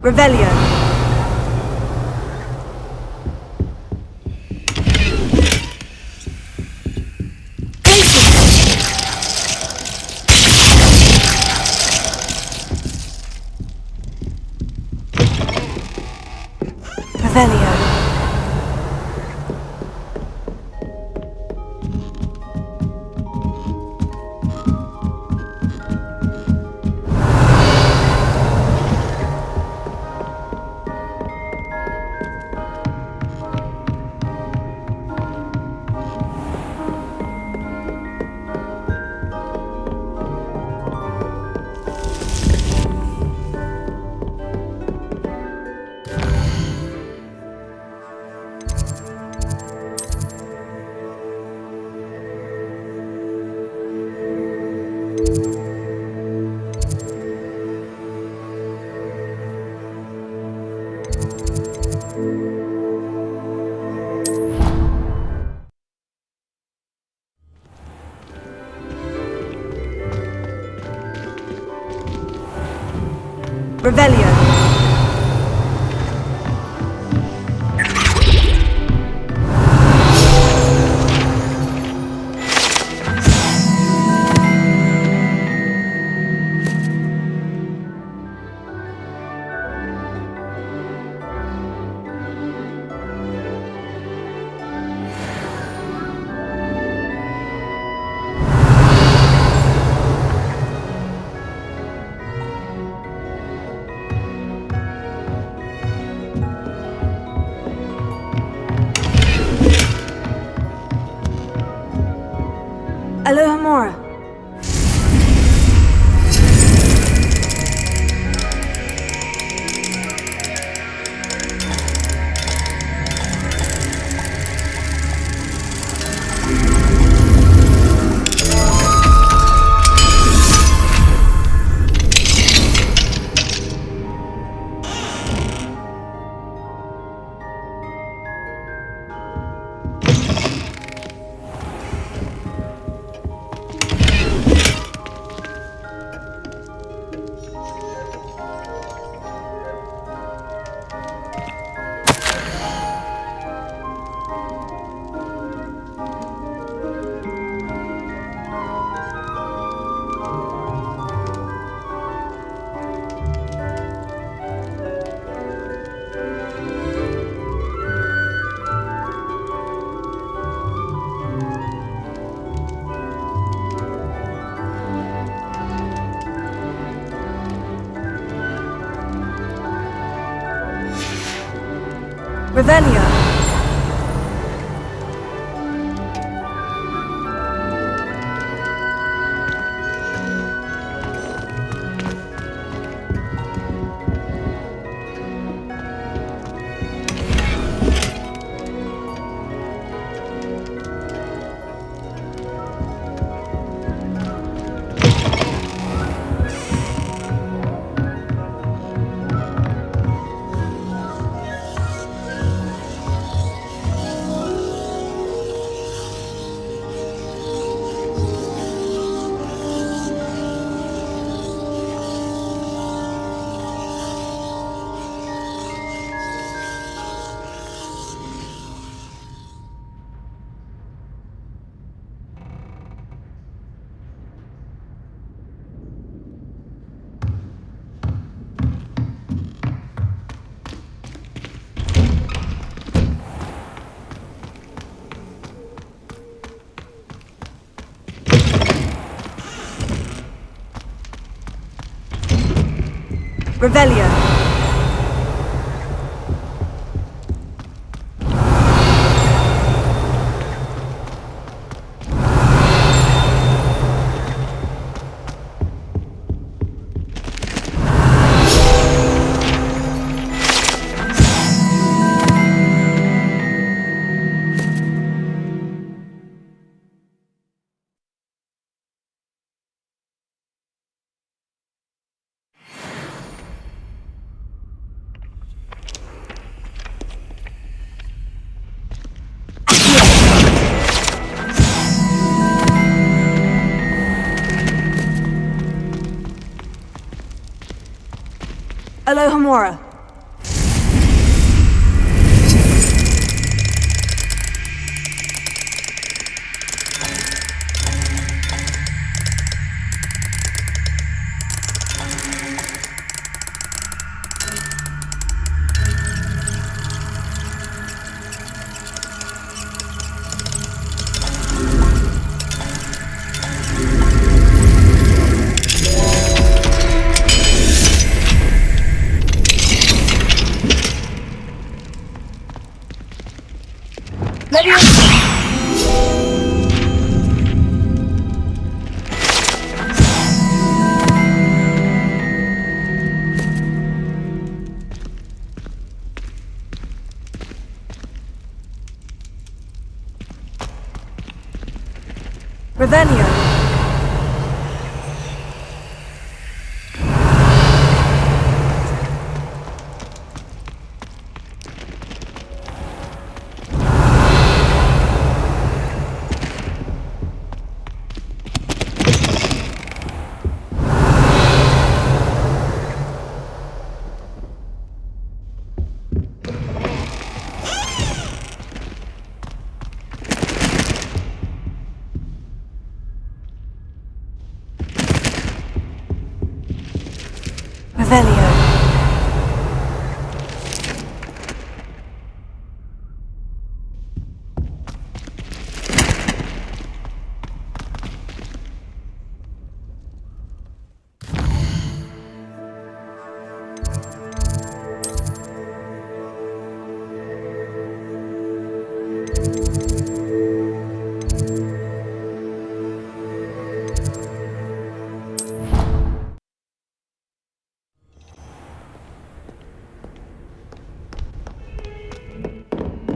[SPEAKER 2] Revelio. Revelio. Revelio. Alohomora. Revelio. Revelio. Alohomora. Revelio. Revelio.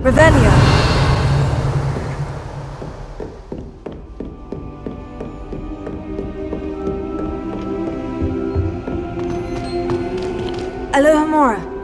[SPEAKER 2] Revelio. Alohomora.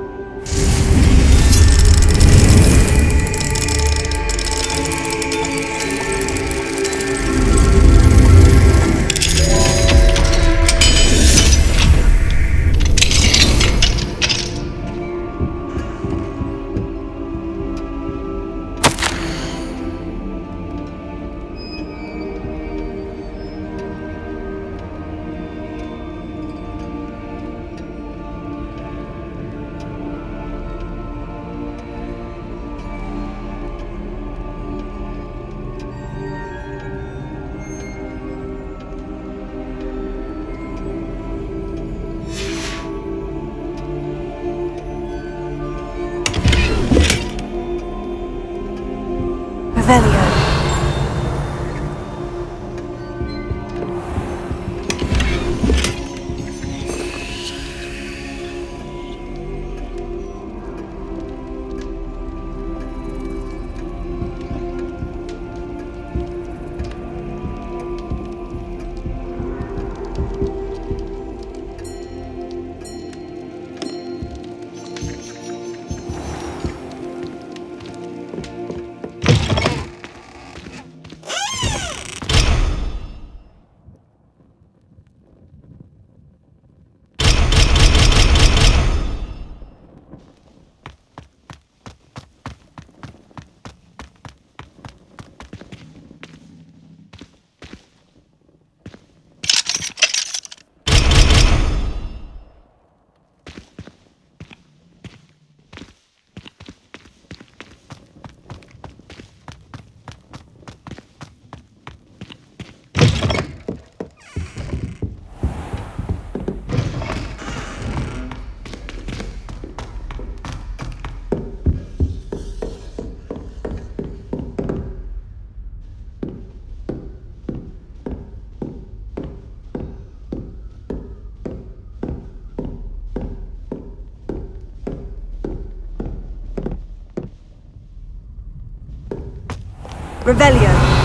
[SPEAKER 2] Revelio.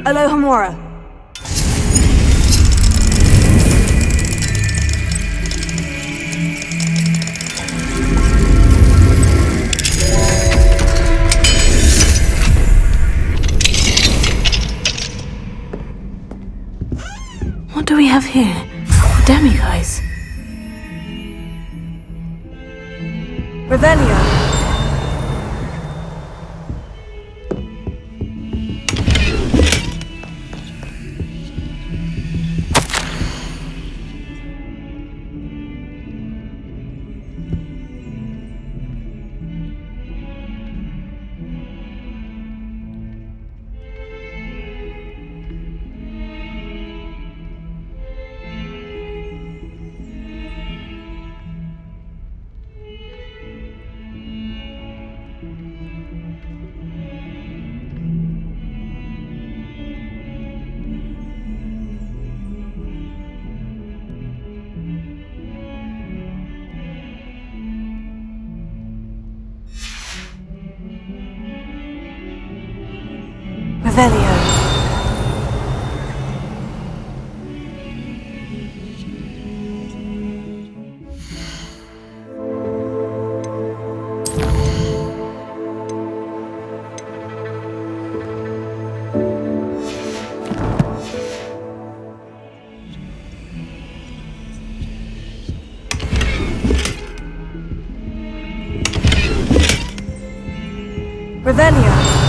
[SPEAKER 2] Alohomora. What do we have here? Demiguise. Revelio. Revelio. Revelio.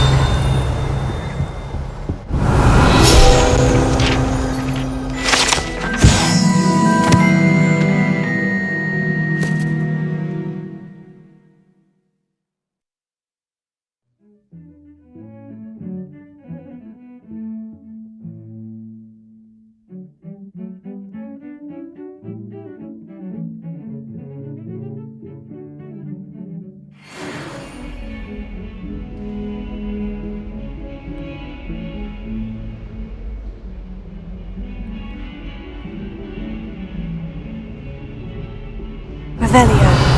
[SPEAKER 2] Revelio.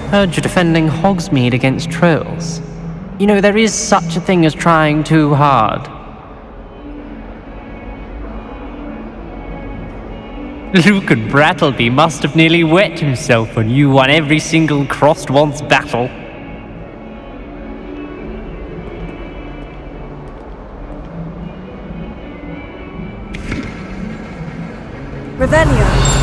[SPEAKER 14] Heard you're defending Hogsmeade against trolls. You know, there is such a thing as trying too hard. Luke and Brattleby must have nearly wet himself when you won every single crossed once battle.
[SPEAKER 2] Revelio.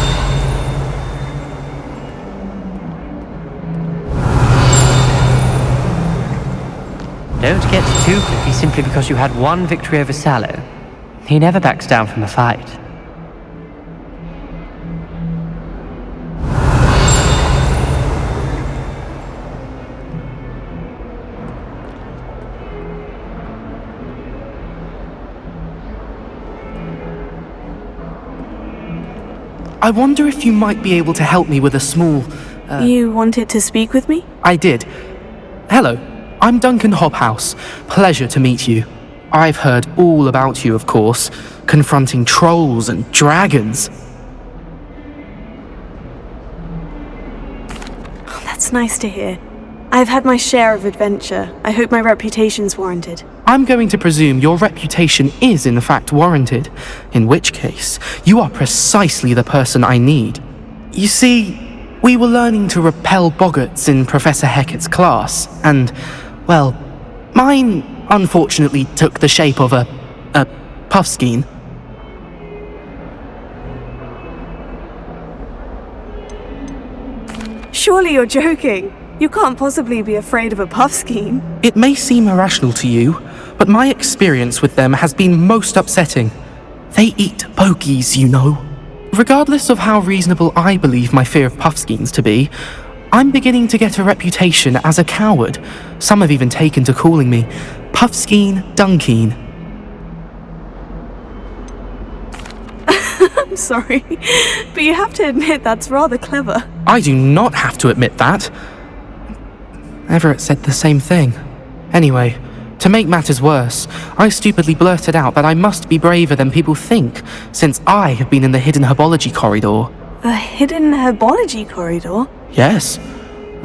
[SPEAKER 14] Don't get too quickly simply because you had one victory over Sallow. He never backs down from a fight.
[SPEAKER 17] I wonder if you might be able to help me with a small...
[SPEAKER 2] You wanted to speak with me?
[SPEAKER 17] I did. Hello, I'm Duncan Hobhouse. Pleasure to meet you. I've heard all about you, of course, confronting trolls and dragons.
[SPEAKER 2] Oh, that's nice to hear. I've had my share of adventure. I hope my reputation's warranted.
[SPEAKER 17] I'm going to presume your reputation is in fact warranted, in which case, you are precisely the person I need. You see, we were learning to repel boggarts in Professor Hecat's class, and, well, mine unfortunately took the shape of a puffskein.
[SPEAKER 2] Surely you're joking. You can't possibly be afraid of a puffskein.
[SPEAKER 17] It may seem irrational to you, but my experience with them has been most upsetting. They eat bogies, you know. Regardless of how reasonable I believe my fear of puffskeins to be, I'm beginning to get a reputation as a coward. Some have even taken to calling me Puffskeen Dunkeen.
[SPEAKER 2] I'm sorry, but you have to admit that's rather clever.
[SPEAKER 17] I do not have to admit that. Everett said the same thing. Anyway, to make matters worse, I stupidly blurted out that I must be braver than people think, since I have been in the hidden herbology corridor.
[SPEAKER 2] The hidden herbology corridor?
[SPEAKER 17] Yes.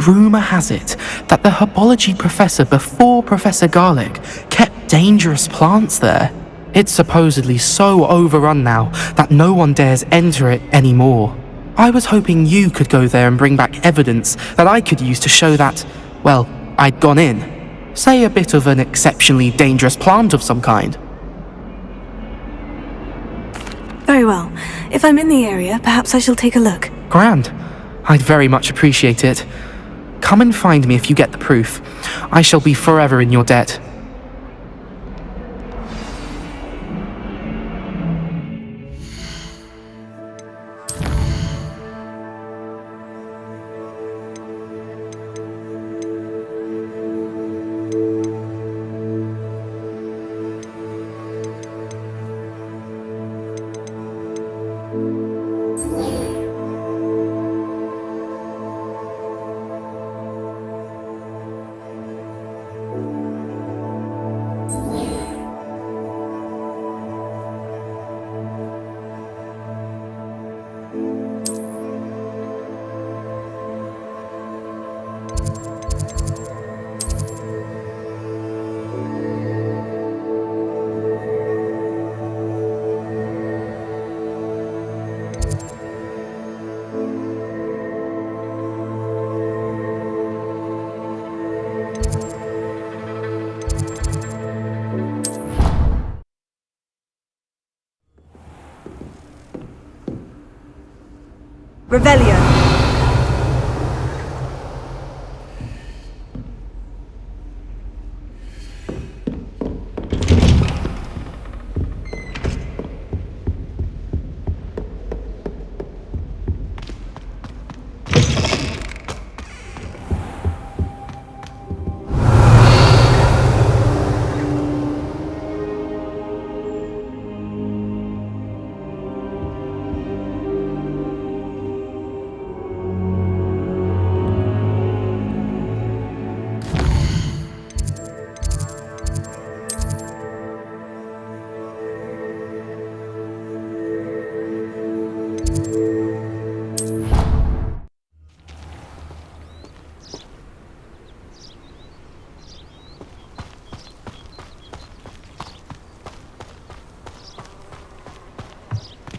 [SPEAKER 17] Rumour has it that the herbology professor before Professor Garlic kept dangerous plants there. It's supposedly so overrun now that no one dares enter it anymore. I was hoping you could go there and bring back evidence that I could use to show that, well, I'd gone in. Say a bit of an exceptionally dangerous plant of some kind.
[SPEAKER 2] Very well. If I'm in the area, perhaps I shall take a look.
[SPEAKER 17] Grand. I'd very much appreciate it. Come and find me if you get the proof. I shall be forever in your debt.
[SPEAKER 2] Revelio.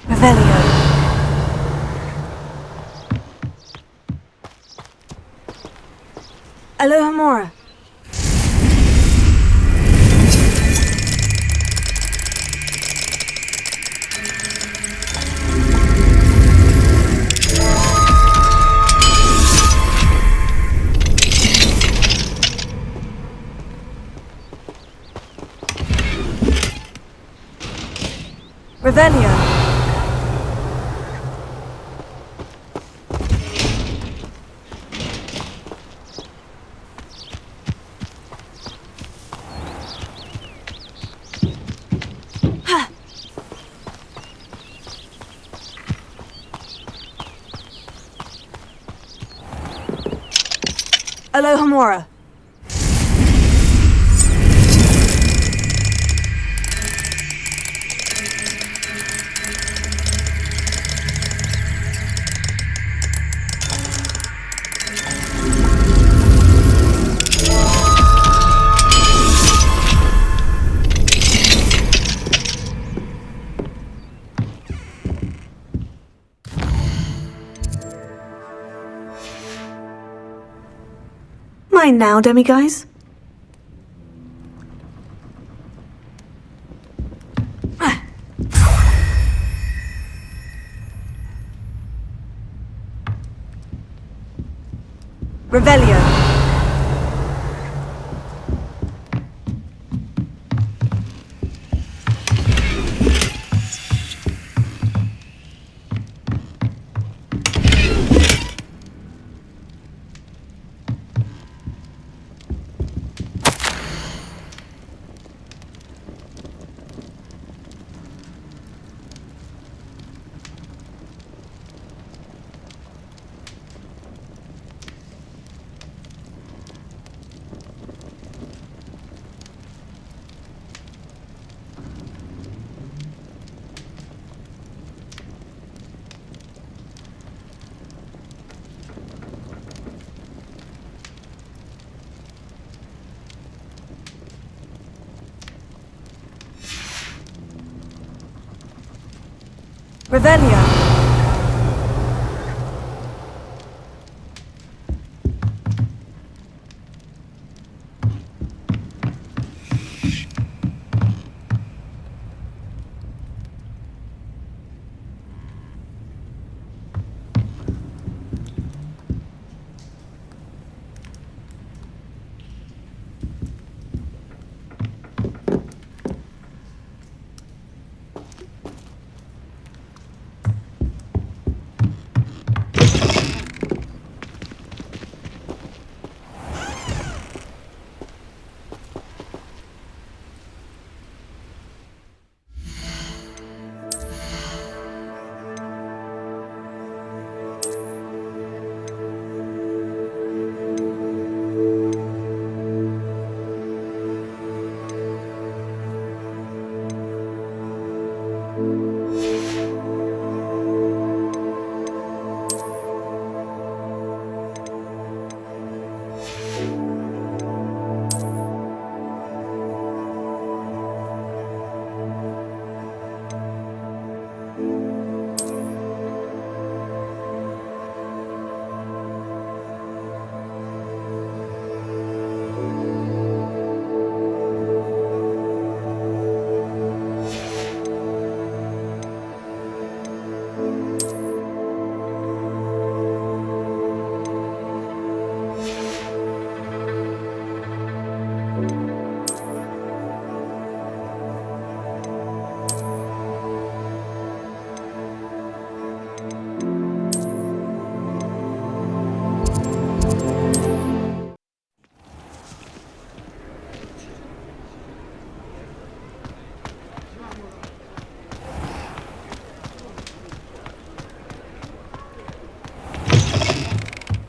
[SPEAKER 2] Revelio. Alohomora. Revelio. Alohomora. Mine now, demiguise. Revelio. Revelio.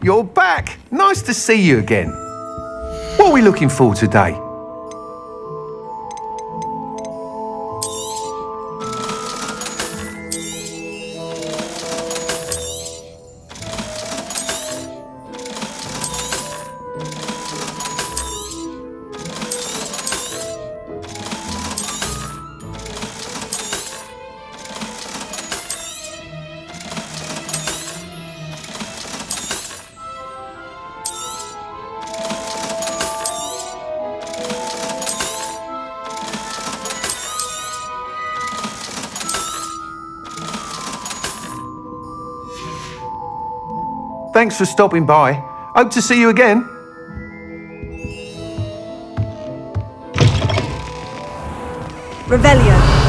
[SPEAKER 18] You're back! Nice to see you again. What are we looking for today? Thanks for stopping by. Hope to see you again.
[SPEAKER 2] Revelio.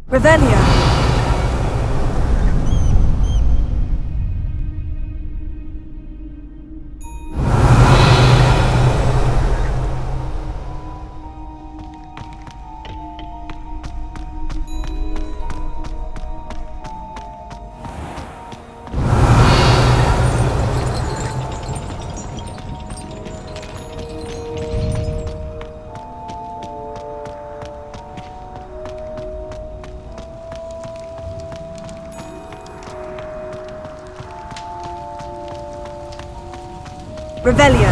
[SPEAKER 2] Revelio. Revelio.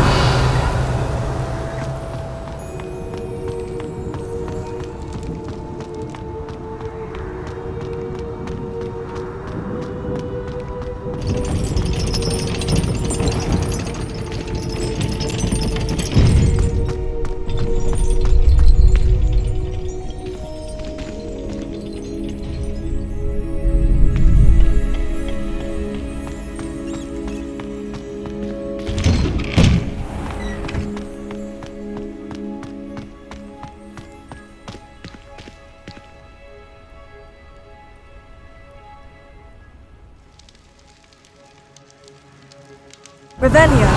[SPEAKER 2] Revelio.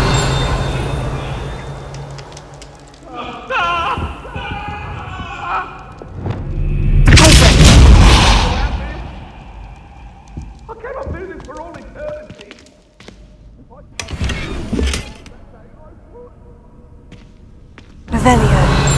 [SPEAKER 9] I cannot do this for all eternity.
[SPEAKER 2] Revelio.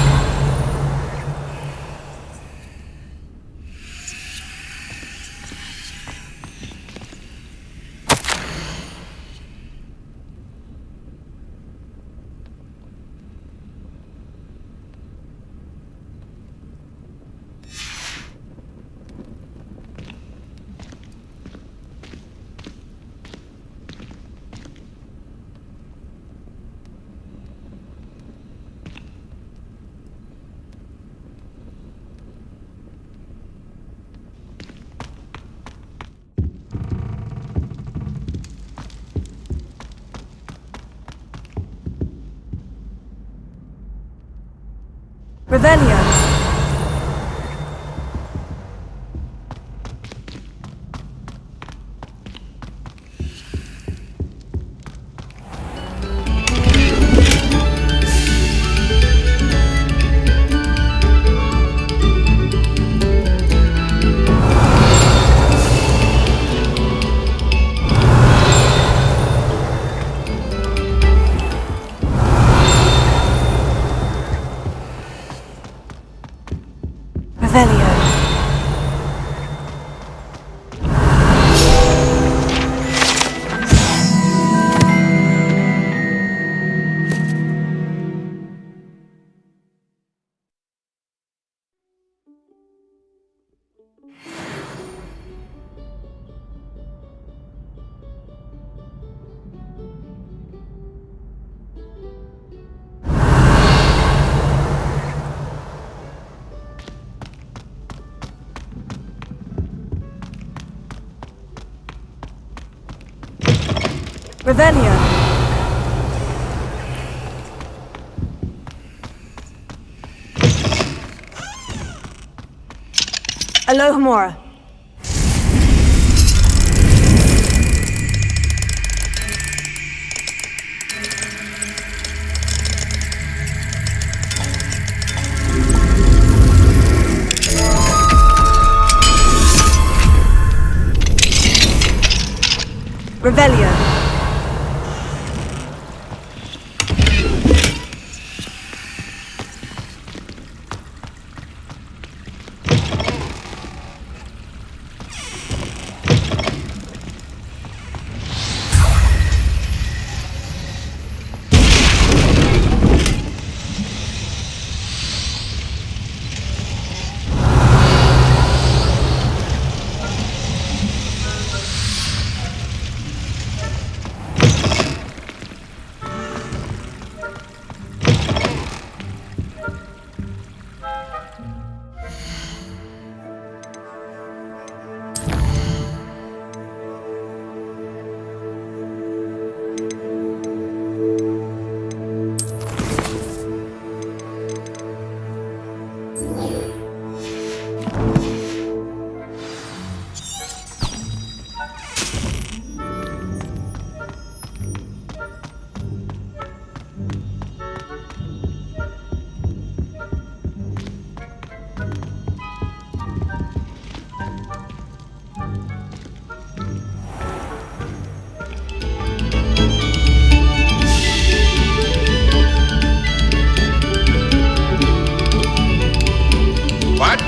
[SPEAKER 2] Revelio. Revelio. Revelio. Alohomora. Revelio.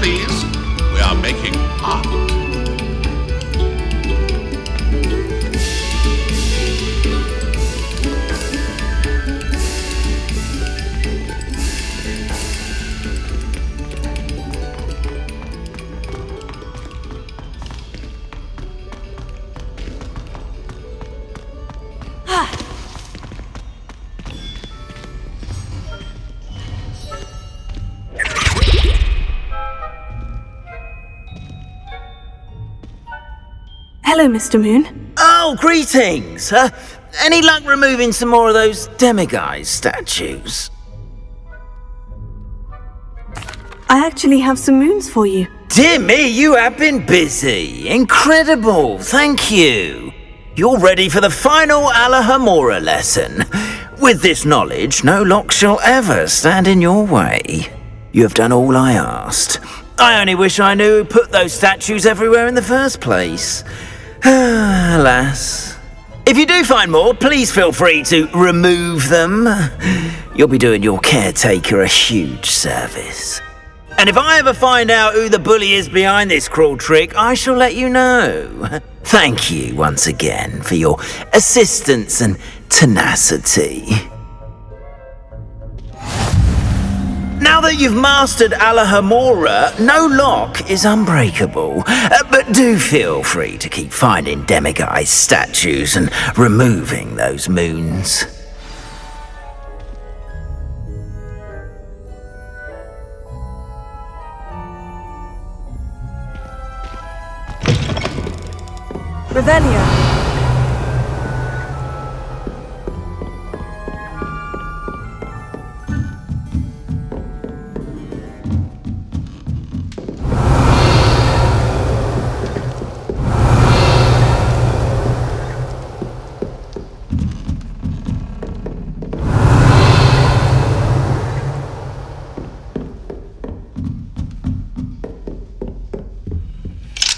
[SPEAKER 9] Please, we are making art.
[SPEAKER 2] Hello, Mr. Moon.
[SPEAKER 19] Oh, greetings! Any luck removing some more of those demiguise statues?
[SPEAKER 2] I actually have some moons for you.
[SPEAKER 19] Dear me, you have been busy. Incredible, thank you. You're ready for the final Alahamora lesson. With this knowledge, no lock shall ever stand in your way. You have done all I asked. I only wish I knew who put those statues everywhere in the first place. Alas. If you do find more, please feel free to remove them. You'll be doing your caretaker a huge service. And if I ever find out who the bully is behind this cruel trick, I shall let you know. Thank you once again for your assistance and tenacity. Now that you've mastered Alahamora, no lock is unbreakable. But do feel free to keep finding demiguise statues and removing those moons.
[SPEAKER 2] Revelio.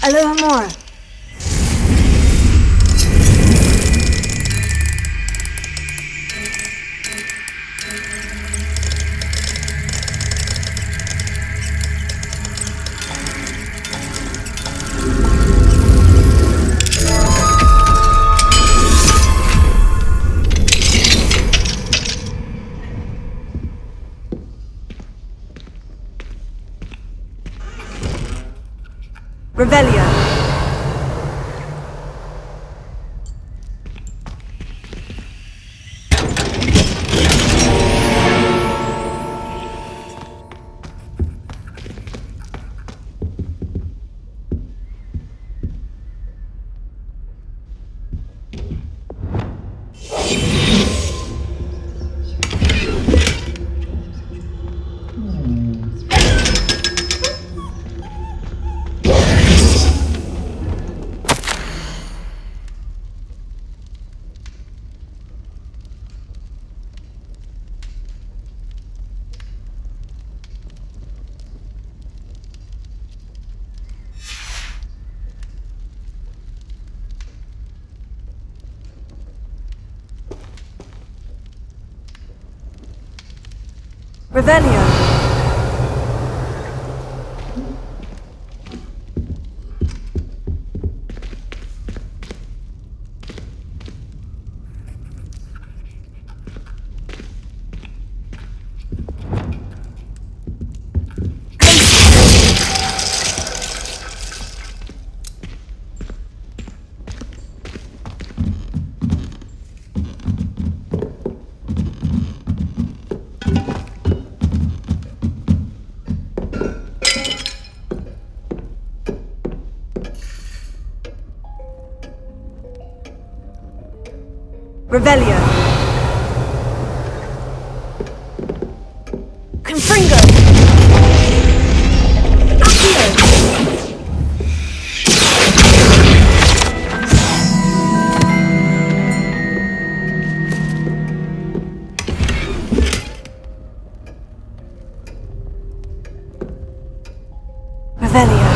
[SPEAKER 2] Alahamora. Revelio. Revelio. Revelio. Confringo. Revelio.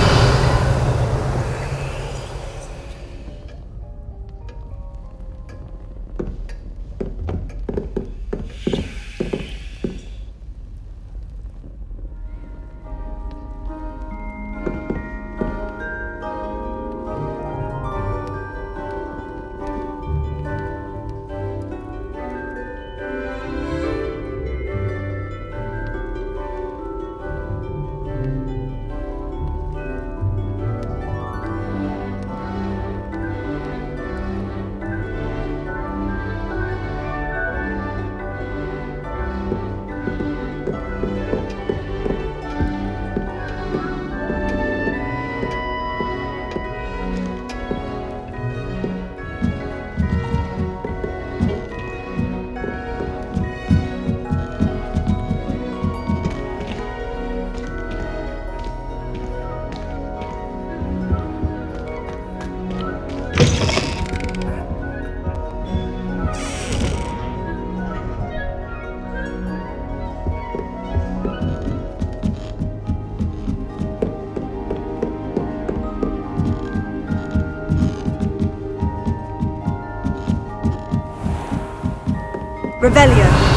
[SPEAKER 20] Revelio.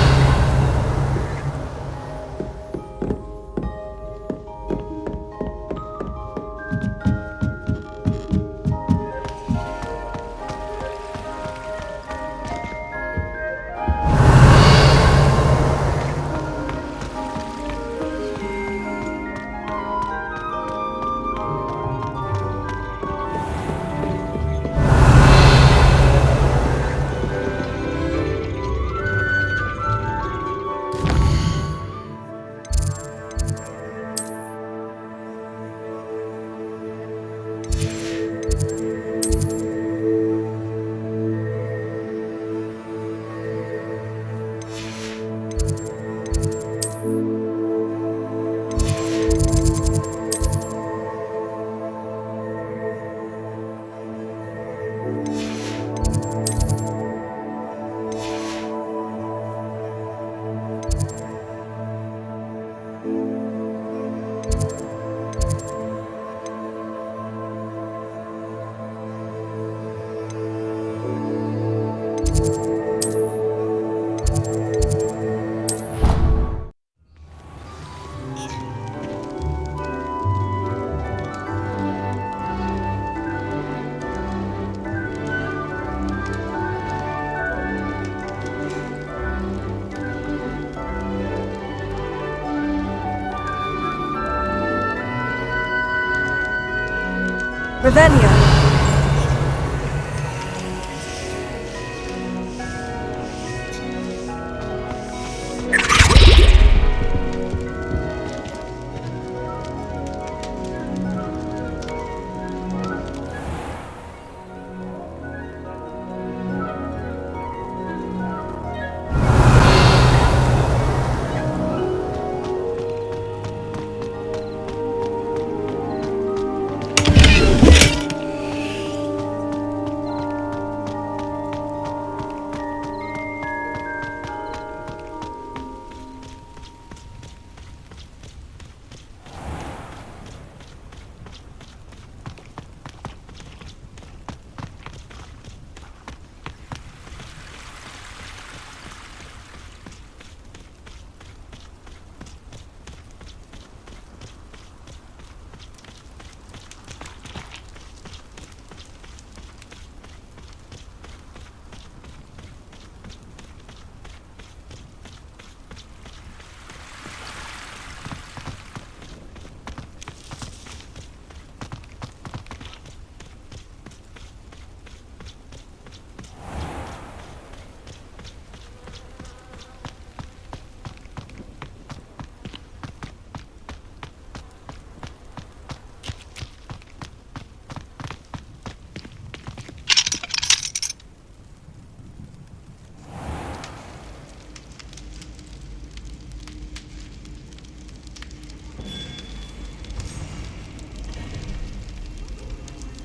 [SPEAKER 20] Revelio.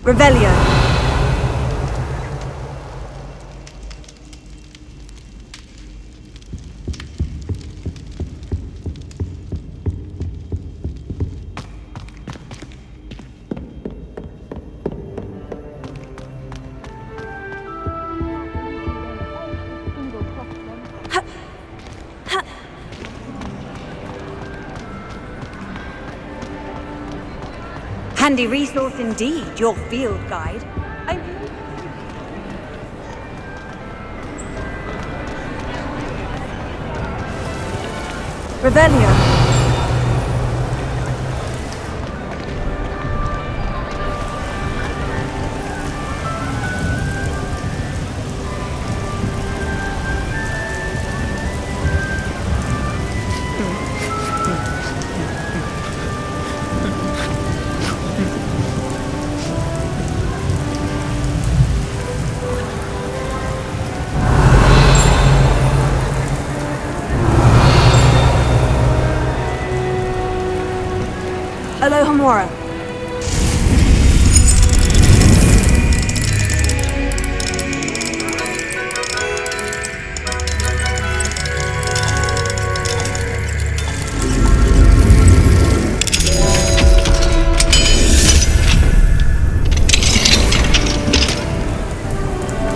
[SPEAKER 20] Revelio. Handy resource indeed, your field guide. Revelio. Alohomora.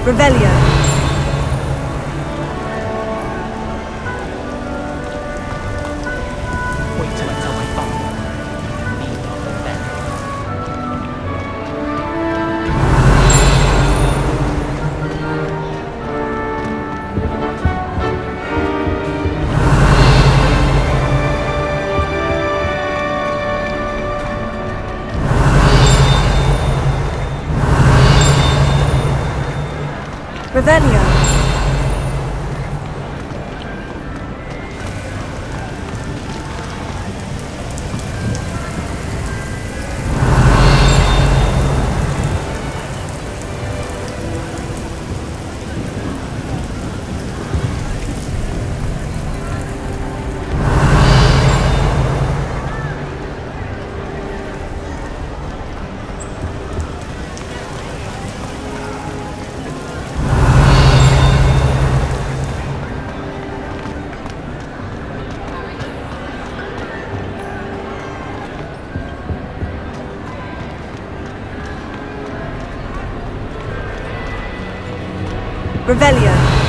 [SPEAKER 20] Revelio. Revelio. Revelio.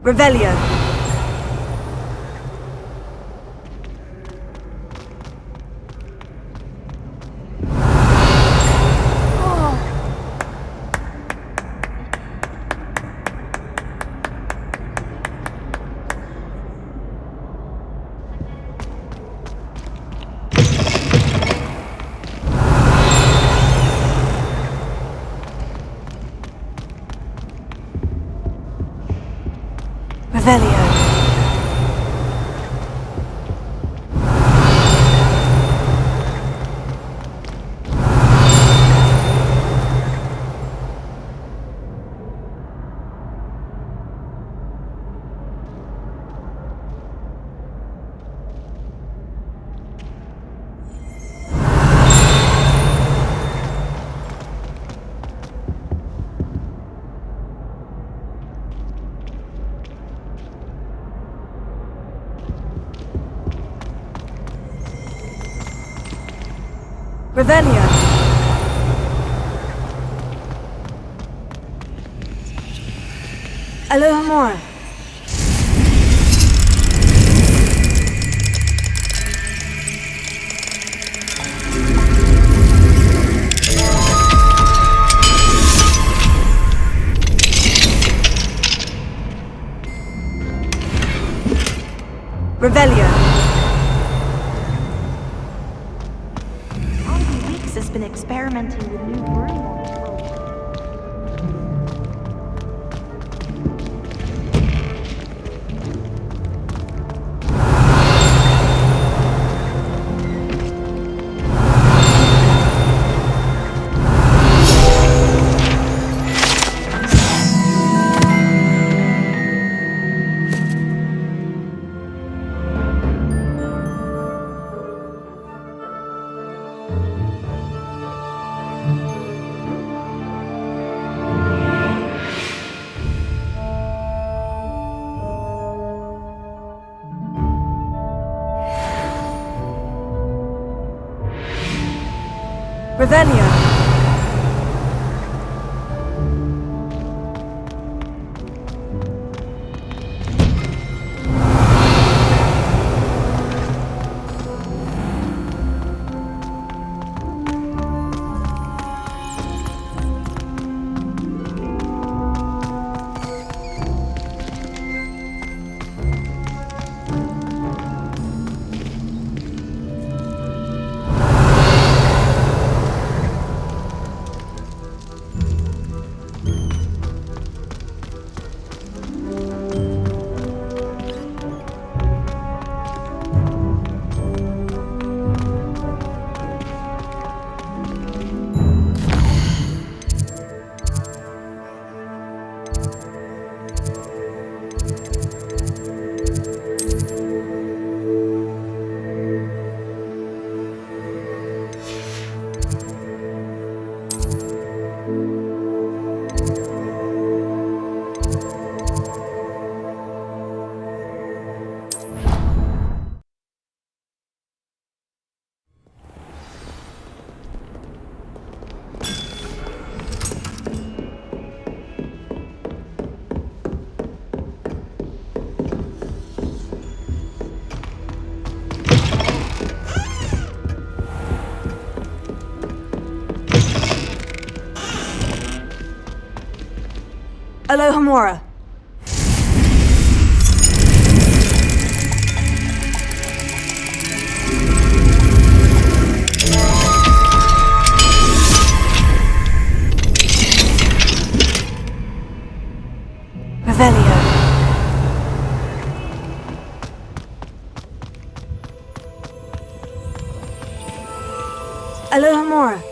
[SPEAKER 20] Revelio. Revelio. Revelio. Revelio. Alohomora. Revelio.
[SPEAKER 21] Has been experimenting with new broom on his boat.
[SPEAKER 20] Revelio. Alohomora. Revelio. Alohomora.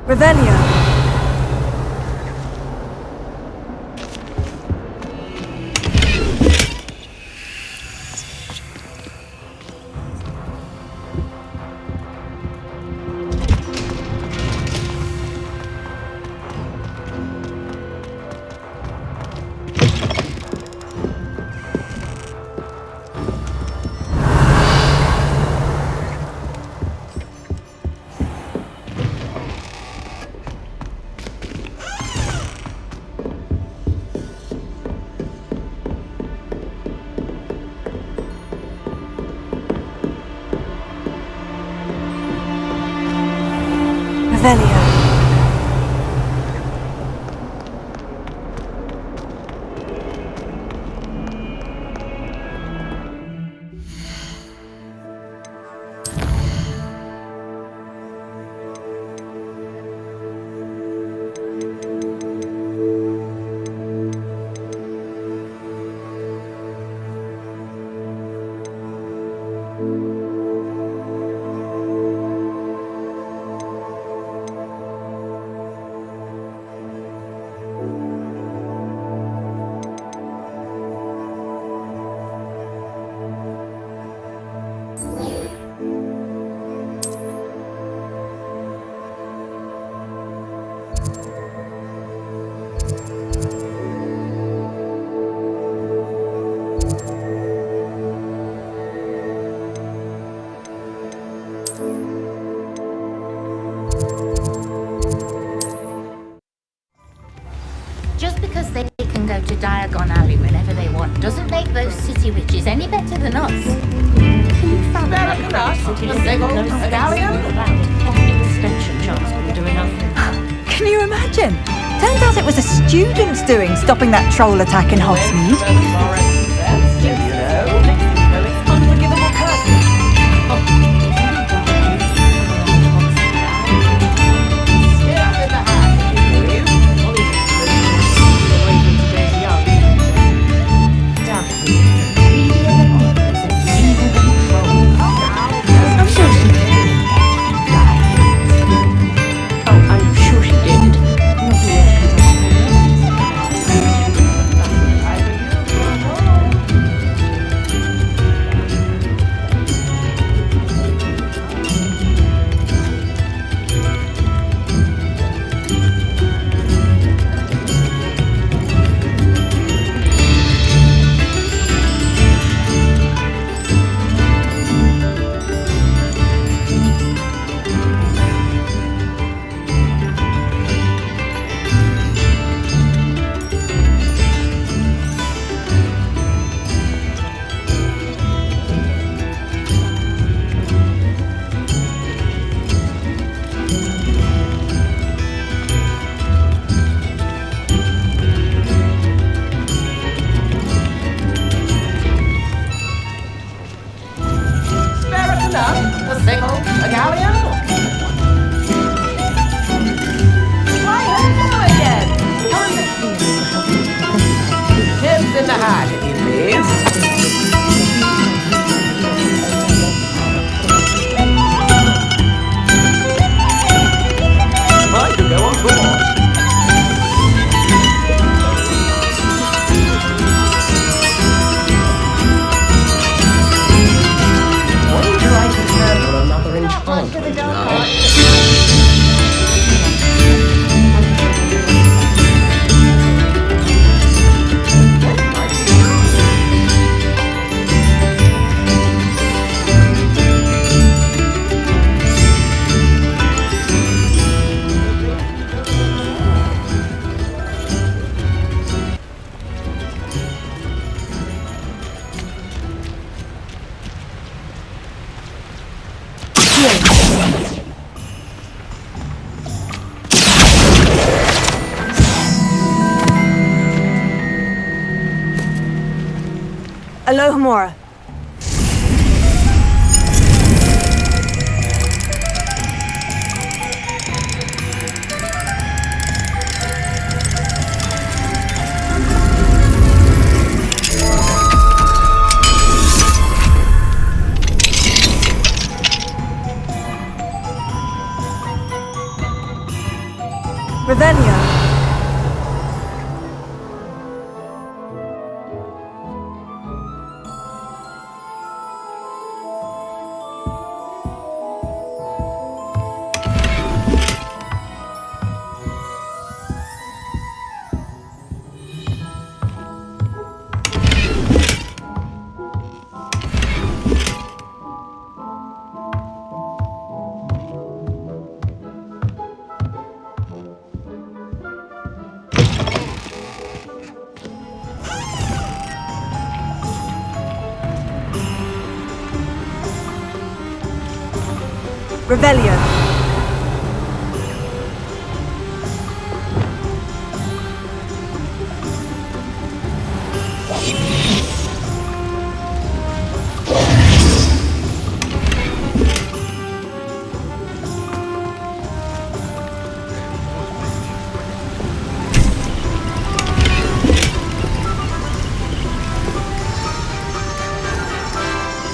[SPEAKER 20] Revelio. Revelio.
[SPEAKER 3] Just because they can go to Diagon Alley whenever they want doesn't make those city witches any better than us. Can you fathom that extension chance will do enough?
[SPEAKER 22] Can you imagine? Turns out it was a student's doing, stopping that troll attack in Hogsmeade.
[SPEAKER 3] Unforgivable curses.
[SPEAKER 20] Alohomora. Revelio. Revelio.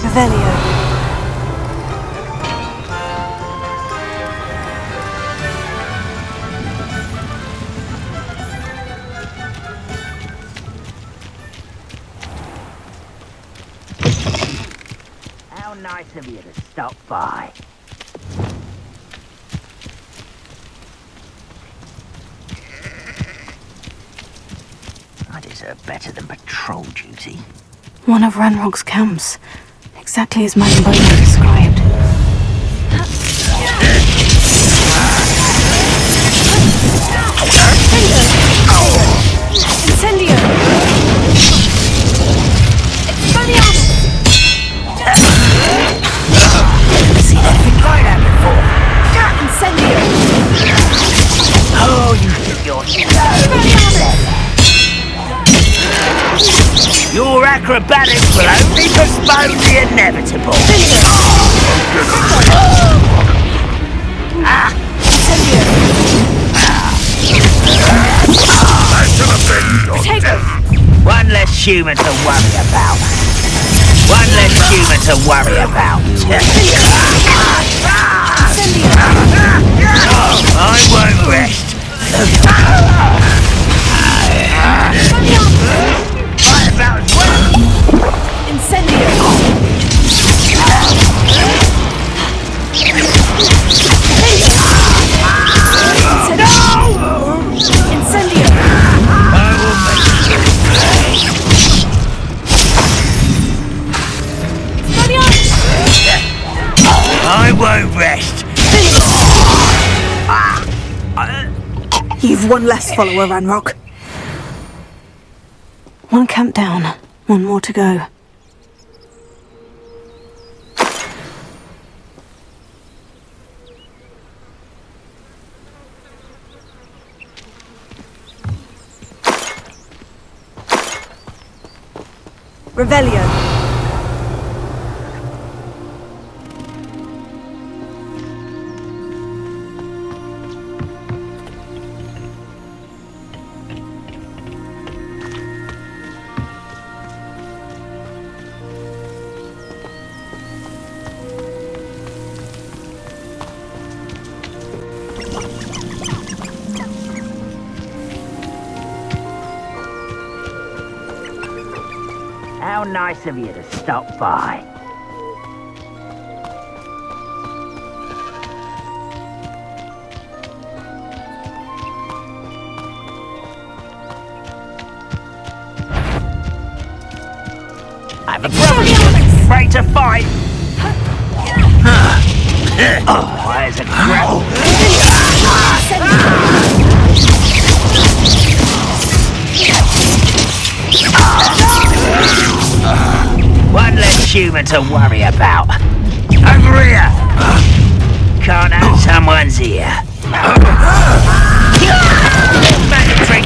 [SPEAKER 20] Revelio.
[SPEAKER 19] Nice of you to stop by. I deserve better than patrol duty.
[SPEAKER 2] One of Ranrock's camps. Exactly as Madame Beaumont described. Incendio! Expelliarmus!
[SPEAKER 19] Seen anything like that before?
[SPEAKER 2] Incendio!
[SPEAKER 19] Oh, you think you're so Your acrobatics will only postpone the inevitable. One less human to worry about. One less human to worry about. I won't rest. Right about as well.
[SPEAKER 2] Incendio! Incendio!
[SPEAKER 19] I will make you I won't rest.
[SPEAKER 20] You've one less follower, Ranrock.
[SPEAKER 2] One camp down, one more to go.
[SPEAKER 20] Revelio.
[SPEAKER 19] How nice of you to stop by. I have a problem. Ready to fight. Oh, there's a grapple. One less human to worry about. Over here! Can't have someone's ear. Mandatory!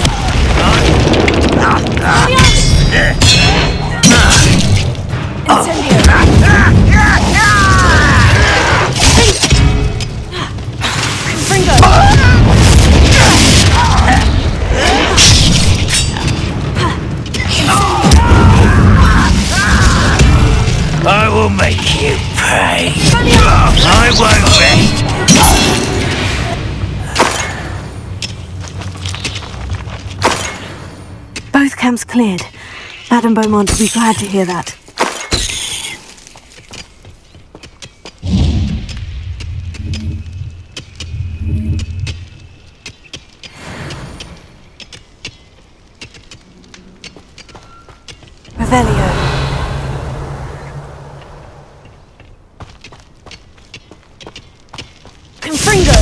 [SPEAKER 19] will make you pay. I won't rest.
[SPEAKER 2] Both camps cleared. Madame Beaumont will be glad to hear that. Revelio. Confringo!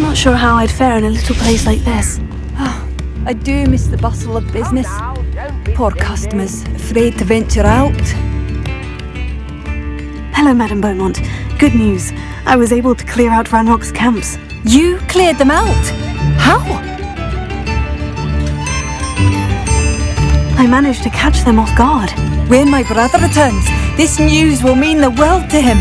[SPEAKER 2] Not sure how I'd fare in a little place like this.
[SPEAKER 22] I do miss the bustle of business. Poor customers, afraid to venture out.
[SPEAKER 2] Hello, Madame Beaumont. Good news. I was able to clear out Ranrock's camps.
[SPEAKER 22] You cleared them out? How?
[SPEAKER 2] I managed to catch them off guard.
[SPEAKER 22] When my brother returns, this news will mean the world to him.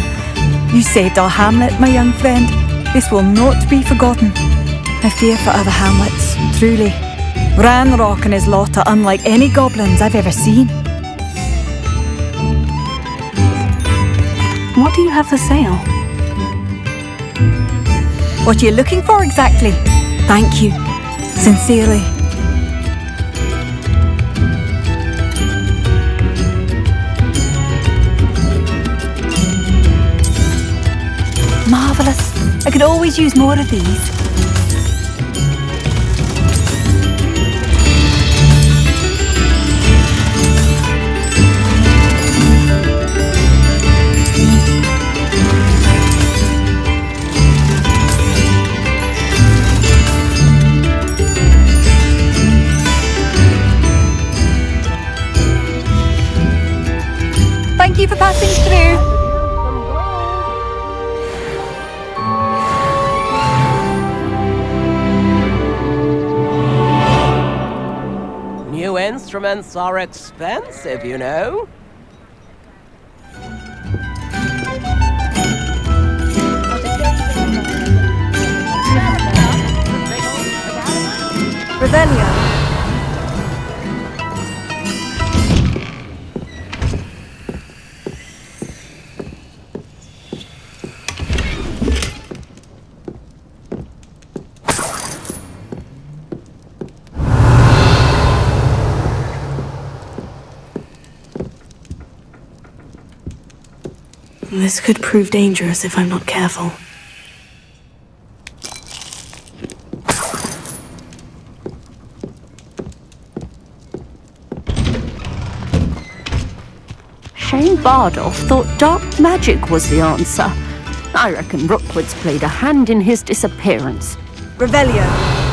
[SPEAKER 22] You saved our hamlet, my young friend. This will not be forgotten. I fear for other hamlets, truly. Ranrock and his lot are unlike any goblins I've ever seen.
[SPEAKER 2] What do you have for sale?
[SPEAKER 22] What are you looking for exactly? Thank you. Sincerely. Marvellous. I could always use more of these. Thank you for passing through.
[SPEAKER 5] New instruments are expensive, you know.
[SPEAKER 22] Revelio.
[SPEAKER 2] This could prove dangerous if I'm not careful.
[SPEAKER 11] Shane Bardolph thought dark magic was the answer. I reckon Rookwood's played a hand in his disappearance.
[SPEAKER 22] Revelio.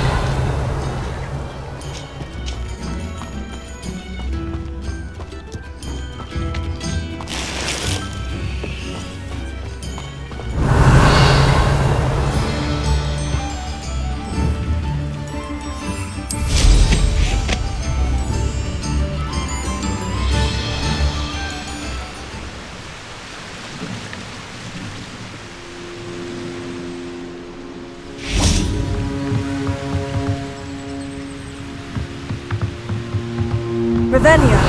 [SPEAKER 22] Revelio.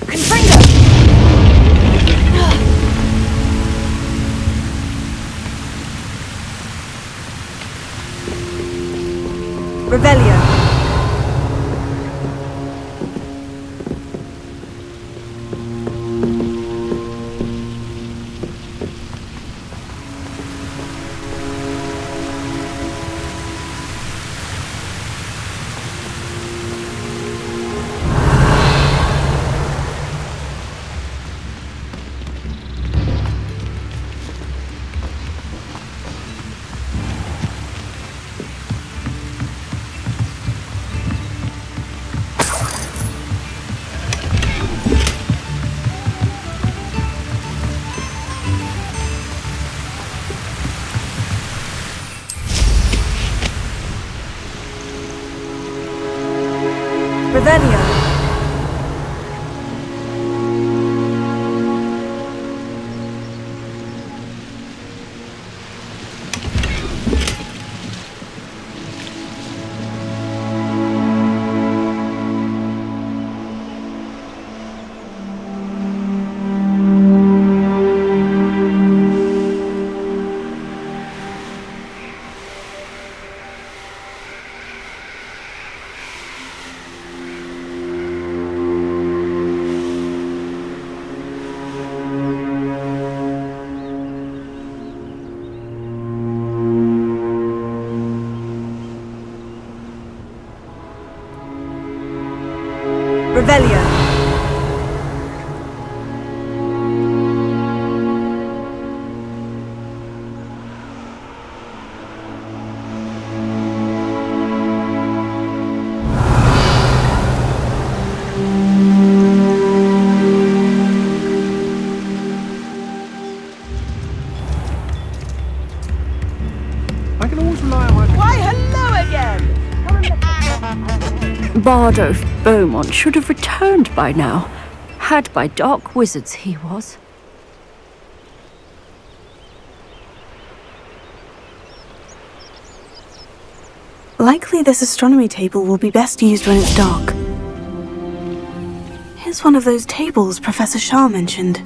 [SPEAKER 22] Confringo. Revelio. Revelio. Revelio.
[SPEAKER 12] I can always rely on my...
[SPEAKER 5] Why, hello again!
[SPEAKER 11] Bardo Beaumont should have returned by now. Had by dark wizards he was.
[SPEAKER 2] Likely this astronomy table will be best used when it's dark. Here's one of those tables Professor Shah mentioned.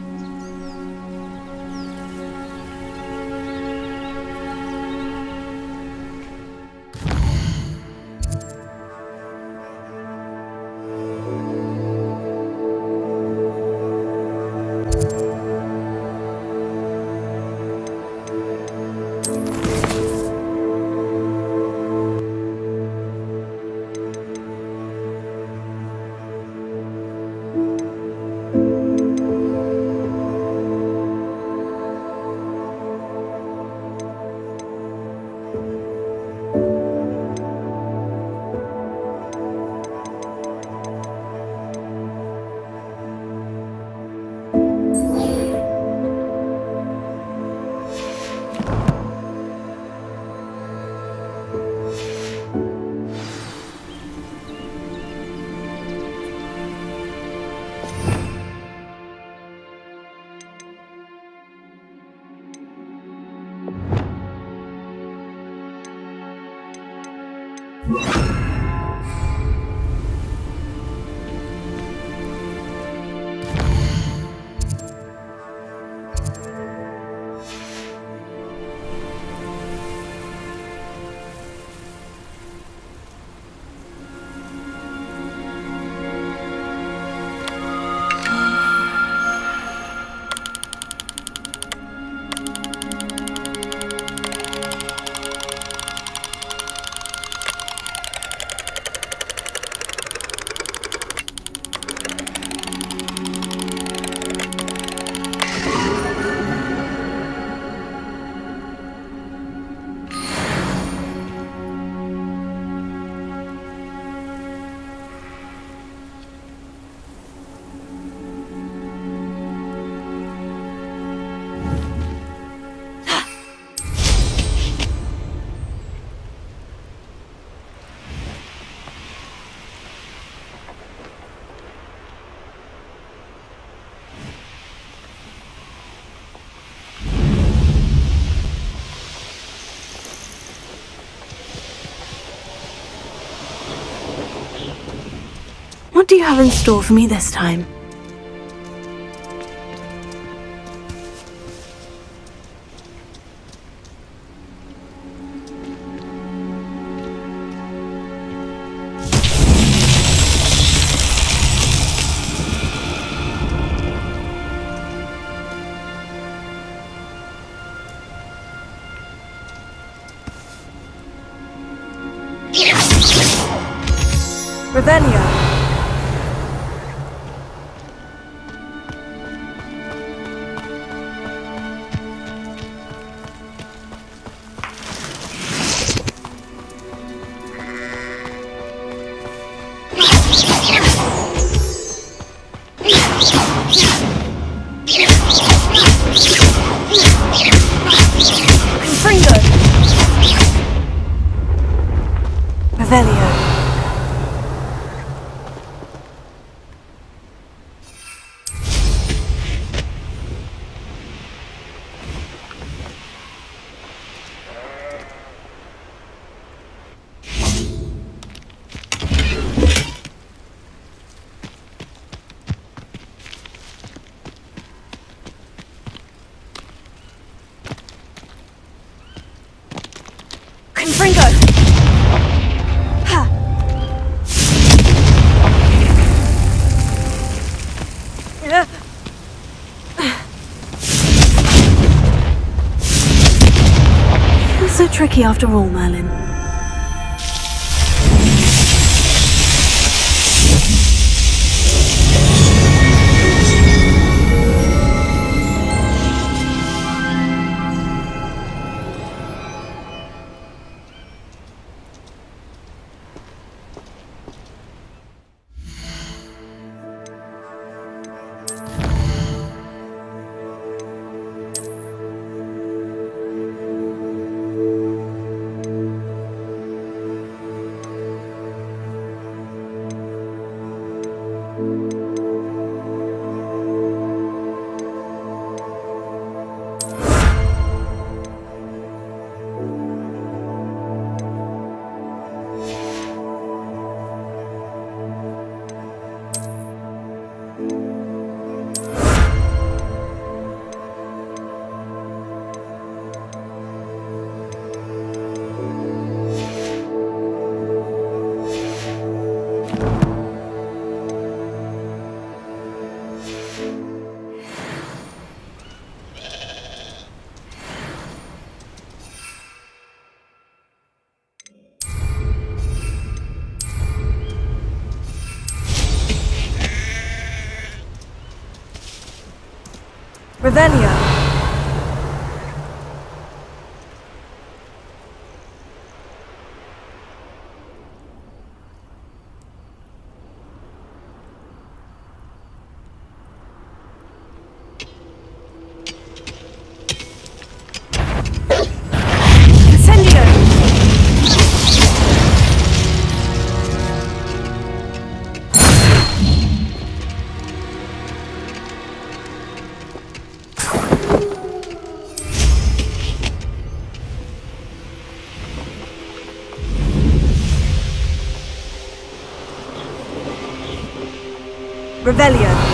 [SPEAKER 2] What do you have in store for me this time?
[SPEAKER 22] Revelio. Revelio.
[SPEAKER 2] that tricky after all, Merlin. Revelio. Revelio.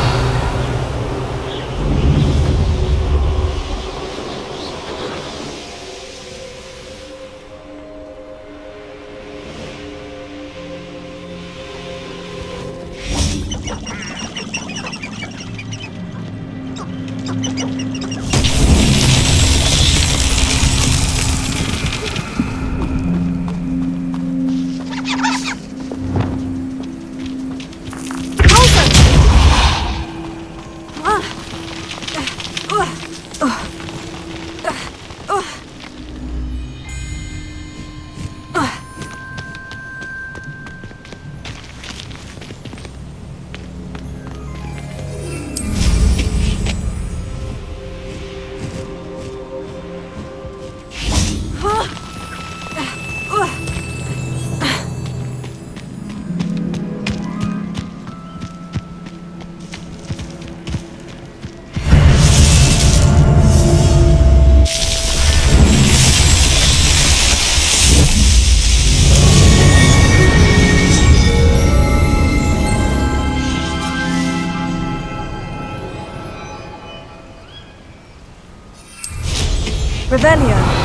[SPEAKER 2] Revelio.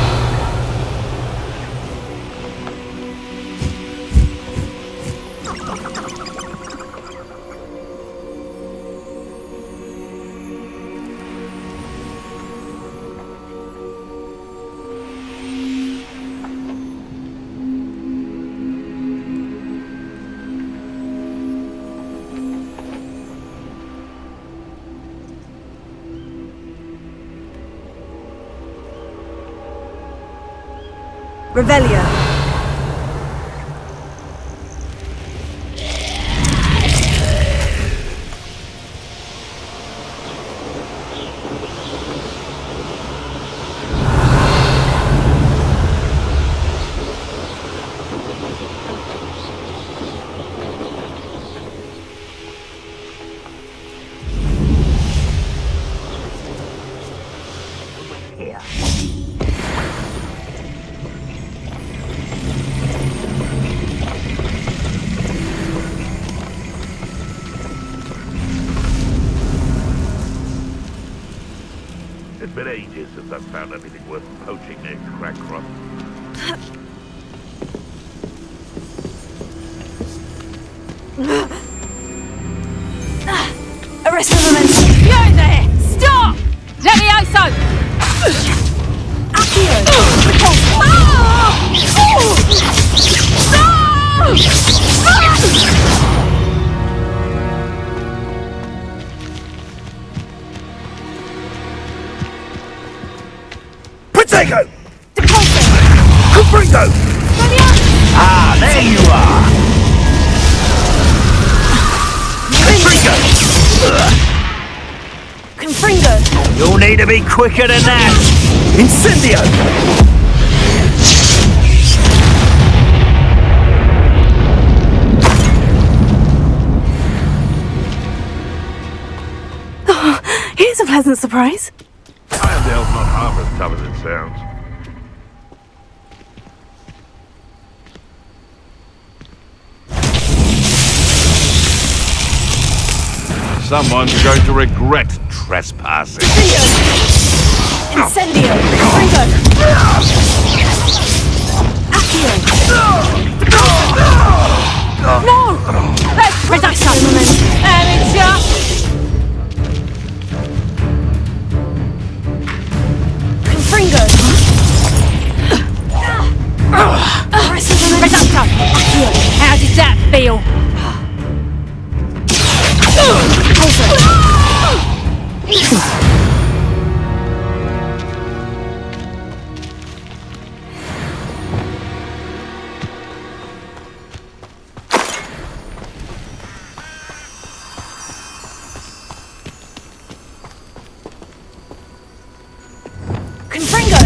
[SPEAKER 2] Revelio.
[SPEAKER 9] It's been ages since I've found anything worth poaching near Crackcroft.
[SPEAKER 22] Arrest the momentum!
[SPEAKER 6] You there! Stop! Levioso!
[SPEAKER 22] Accio!
[SPEAKER 6] Ah!
[SPEAKER 9] Protego! Confringo! Ah, there you are!
[SPEAKER 2] Confringo!
[SPEAKER 9] You'll need to be quicker than that! Incendio!
[SPEAKER 2] Oh, here's a pleasant surprise.
[SPEAKER 9] Irondale's not half as tough as it sounds. Someone's going to regret trespassing.
[SPEAKER 2] Incendio! Confringo! Accio! No! Let's reduction! Confringo! Reduction! How did that feel? Confringo!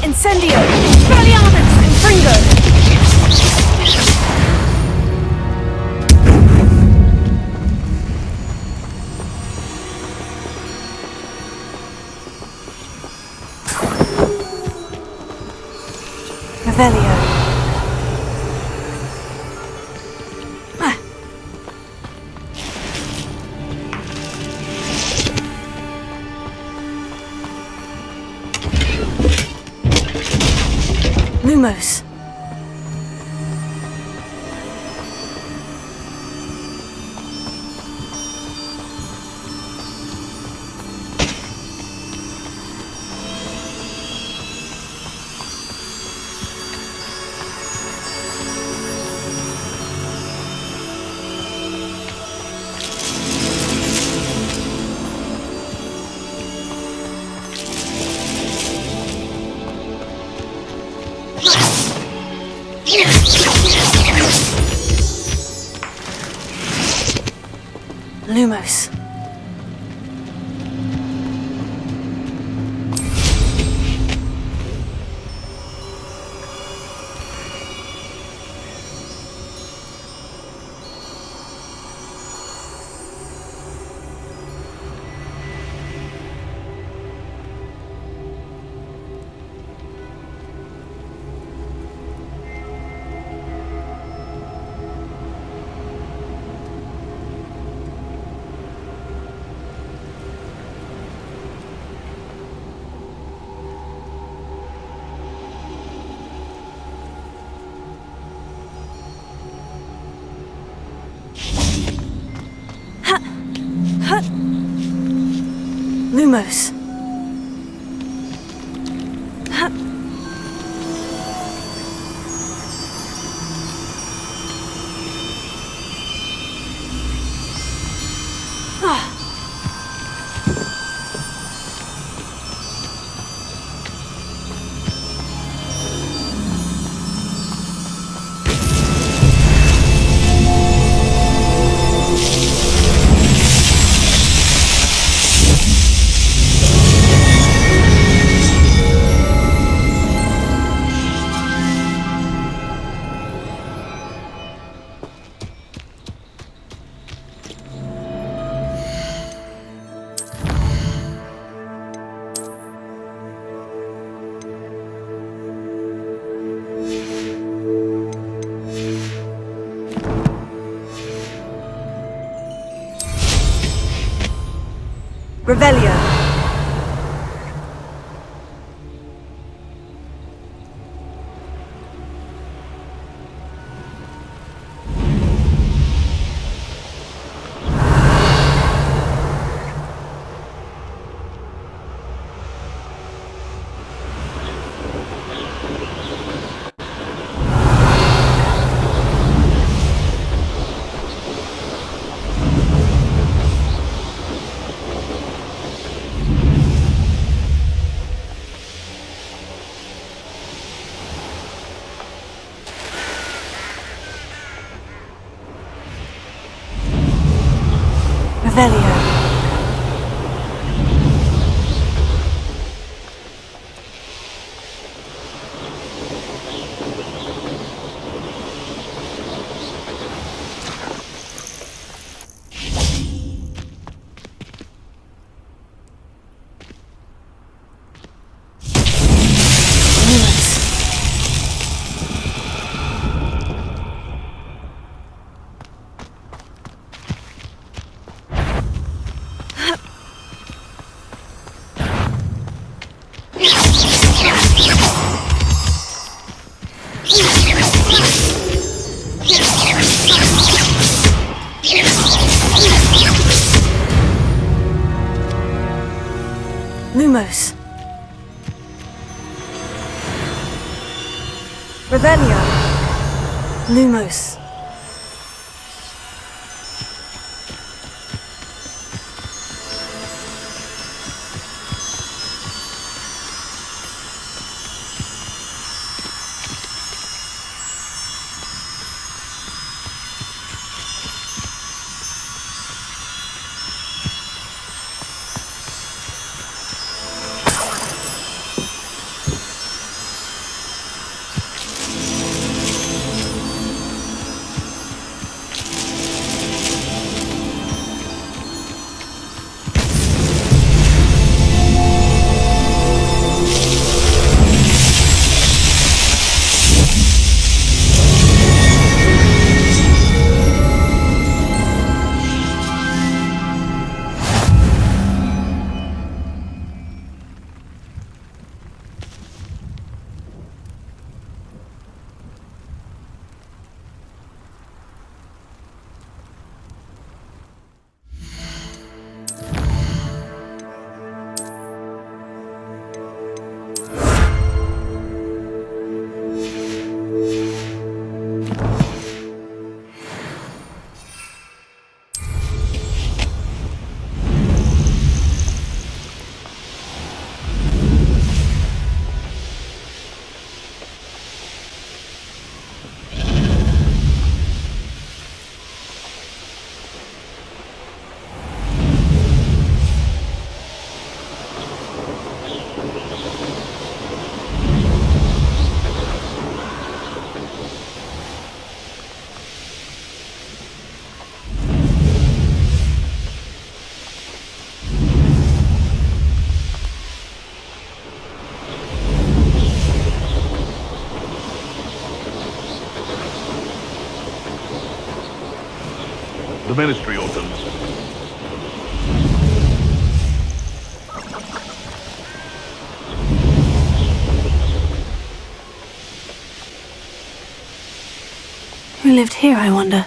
[SPEAKER 2] Incendio! Expelliarmus! Confringo! Revelio. Lumos. Lumos. Lumos. Revelio. Revelio. Lumos. Revelio. Lumos.
[SPEAKER 9] The Ministry orders.
[SPEAKER 2] Who lived here, I wonder?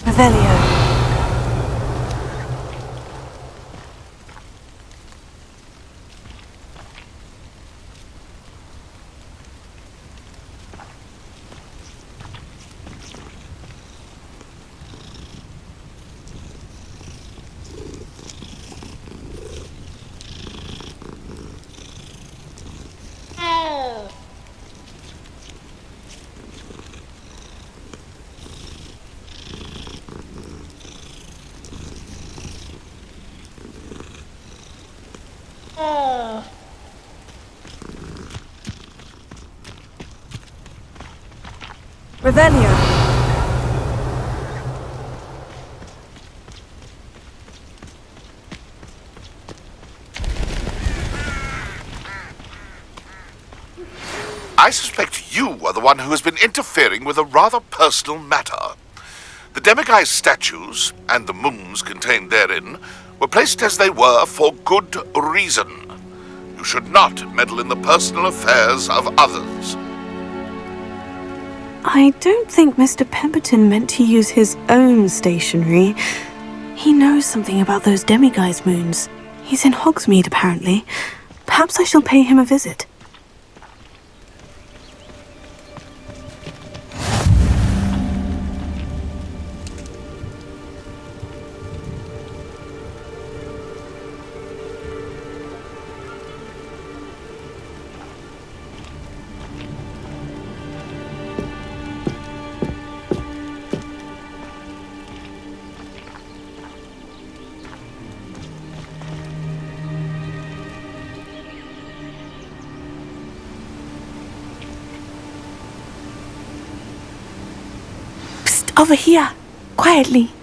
[SPEAKER 2] Revelio. Revelio.
[SPEAKER 6] I suspect you are the one who has been interfering with a rather personal matter. The Demiguy's statues, and the moons contained therein, were placed as they were for good reason. You should not meddle in the personal affairs of others.
[SPEAKER 2] I don't think Mr. Pemberton meant to use his own stationery. He knows something about those demiguise moons. He's in Hogsmeade, apparently. Perhaps I shall pay him a visit. Over here, quietly.